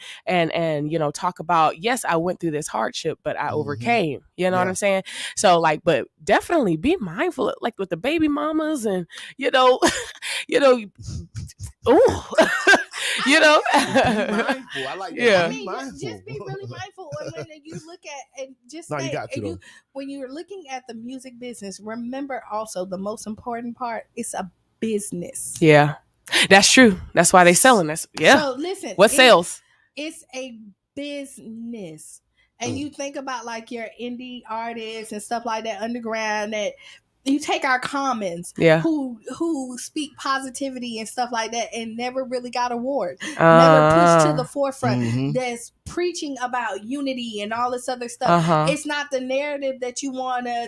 talk about, yes, I went through this hardship, but I overcame, what I'm saying? So like, but definitely be mindful of, like with the baby mamas and, You know, be mindful. I like that. Yeah. Be mindful. Just be really mindful when you look at and just No, you stay, got to, and though. when you're looking at the music business, remember also the most important part, it's a business. Yeah, that's true. That's why they selling this. Yeah. So listen, what sales? It's a business. And you think about like your indie artists and stuff like that, underground, that you take our commons, who speak positivity and stuff like that, and never really got awards, never pushed to the forefront. That's preaching about unity and all this other stuff. It's not the narrative that you want to,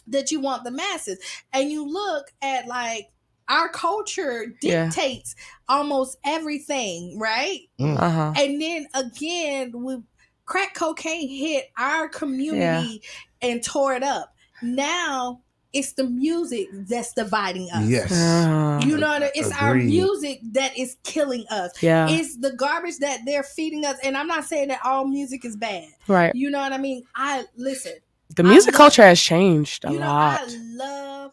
that you want the masses. And you look at like our culture dictates almost everything, right? And then again, with crack cocaine hit our community and tore it up. Now it's the music that's dividing us. Yes. You know, it's our music that is killing us. It's the garbage that they're feeding us. And I'm not saying that all music is bad. Right. You know what I mean? Listen. The music culture has changed a lot. I love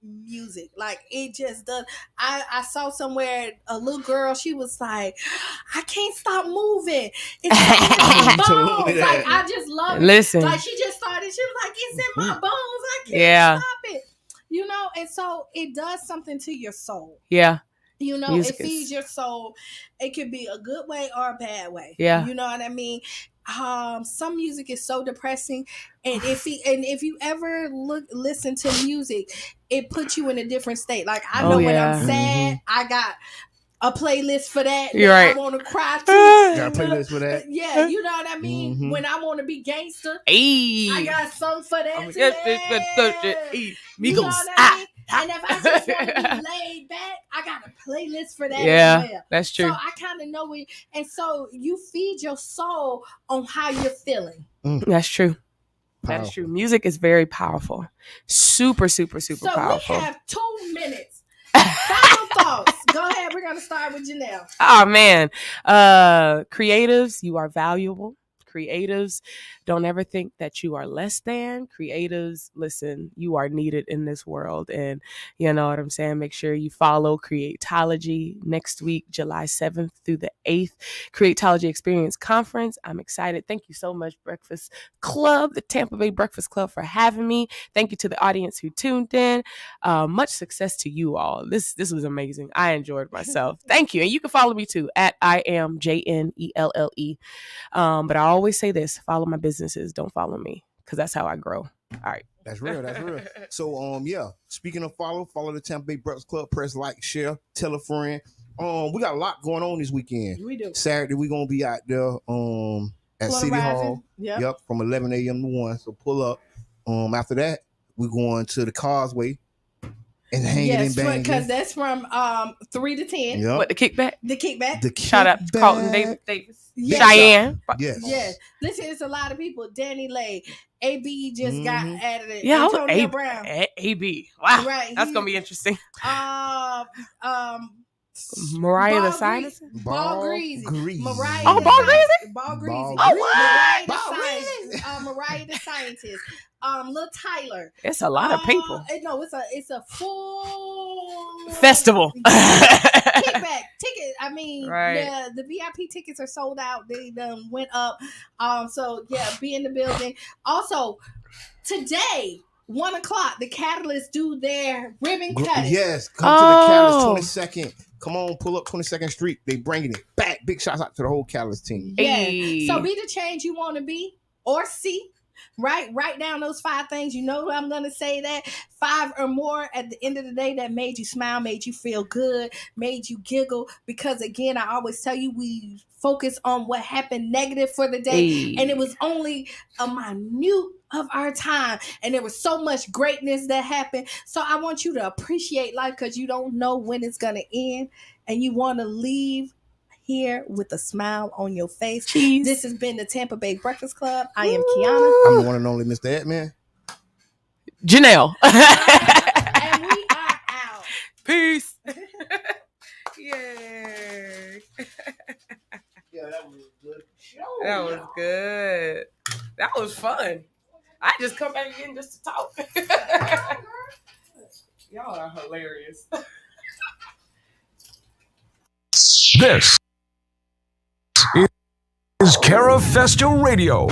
music. Like, it just does. I saw somewhere a little girl, she was like, I can't stop moving. It's in my bones. Like, I just love it. Listen. Like, she just started, she was like, it's in my bones. I can't stop it. You know, and so it does something to your soul. Yeah. You know, music feeds your soul. It could be a good way or a bad way. Yeah. You know what I mean? Some music is so depressing, and if you ever listen to music, it puts you in a different state. Like, I know when I'm sad, I got a playlist for that. You're right. I want to cry to. Got a playlist for that. Yeah, you know what I mean. When I want to be gangster, I got something for that. You know what I mean? And if I just want to be laid back, I got a playlist for that as well. That's true. So I kind of know it. And so you feed your soul on how you're feeling. That's true. Powerful. That is true. Music is very powerful. Super, super, super powerful. So we have 2 minutes. Final thoughts. Go ahead. We're going to start with Janelle. Oh, man. Creatives, you are valuable. Creatives, don't ever think that you are less than. Creatives, listen, you are needed in this world. And you know what I'm saying? Make sure you follow Creatology next week, July 7th through the 8th. Creatology Experience Conference. I'm excited. Thank you so much, Breakfast Club, the Tampa Bay Breakfast Club, for having me. Thank you to the audience who tuned in. Much success to you all. This was amazing. I enjoyed myself. Thank you. And you can follow me too at IamJNELLE. But I always say this: follow my businesses, don't follow me, because that's how I grow. All right. That's real. That's real. So, speaking of follow the Tampa Bay Breakfast Club. Press like, share, tell a friend. We got a lot going on this weekend. We do. Saturday, we're going to be out there at Florida City Rising. Hall. Yep. From 11 a.m. to 1. So pull up. After that, we're going to the Causeway and hanging and banging. Because that's from 3 to 10. Yep. What, the kickback? The kickback. Shout out to Carlton Davis. Yes. Cheyenne. Yes. Listen, it's a lot of people. Danny Lay. AB just got added it. Yeah, Antonio Brown. AB. Wow. Right. That's going to be interesting. Mariah the Scientist? Ball Greasy. Mariah. Oh, Ball Greasy? Ball Greasy. Oh, what? Mariah the Scientist. Lil Tyler. It's a lot of people. No, it's a full festival. Kickback ticket. I mean, right. the VIP tickets are sold out. They done went up. So yeah, be in the building. Also, today, 1 o'clock, the Catalysts do their ribbon cutting. Yes, come to the Catalyst 22nd. Come on, pull up 22nd Street. They bringing it back. Big shouts out to the whole Catalyst team. Yeah. Hey. So be the change you want to be or see. Right? Write down those 5 things. You know I'm going to say that. 5 or more at the end of the day that made you smile, made you feel good, made you giggle. Because again, I always tell you, we focus on what happened negative for the day. Hey. And it was only a minute of our time. And there was so much greatness that happened. So I want you to appreciate life, because you don't know when it's going to end. And you want to leave here with a smile on your face. Cheese. This has been the Tampa Bay Breakfast Club. I am Qiana. I'm the one and only Mr. Edman. Janelle. And we are out. Peace. Yay. Yeah, that was a good show. That was good. That was fun. I just come back again just to talk. Y'all are hilarious. This is Cara Festo Radio.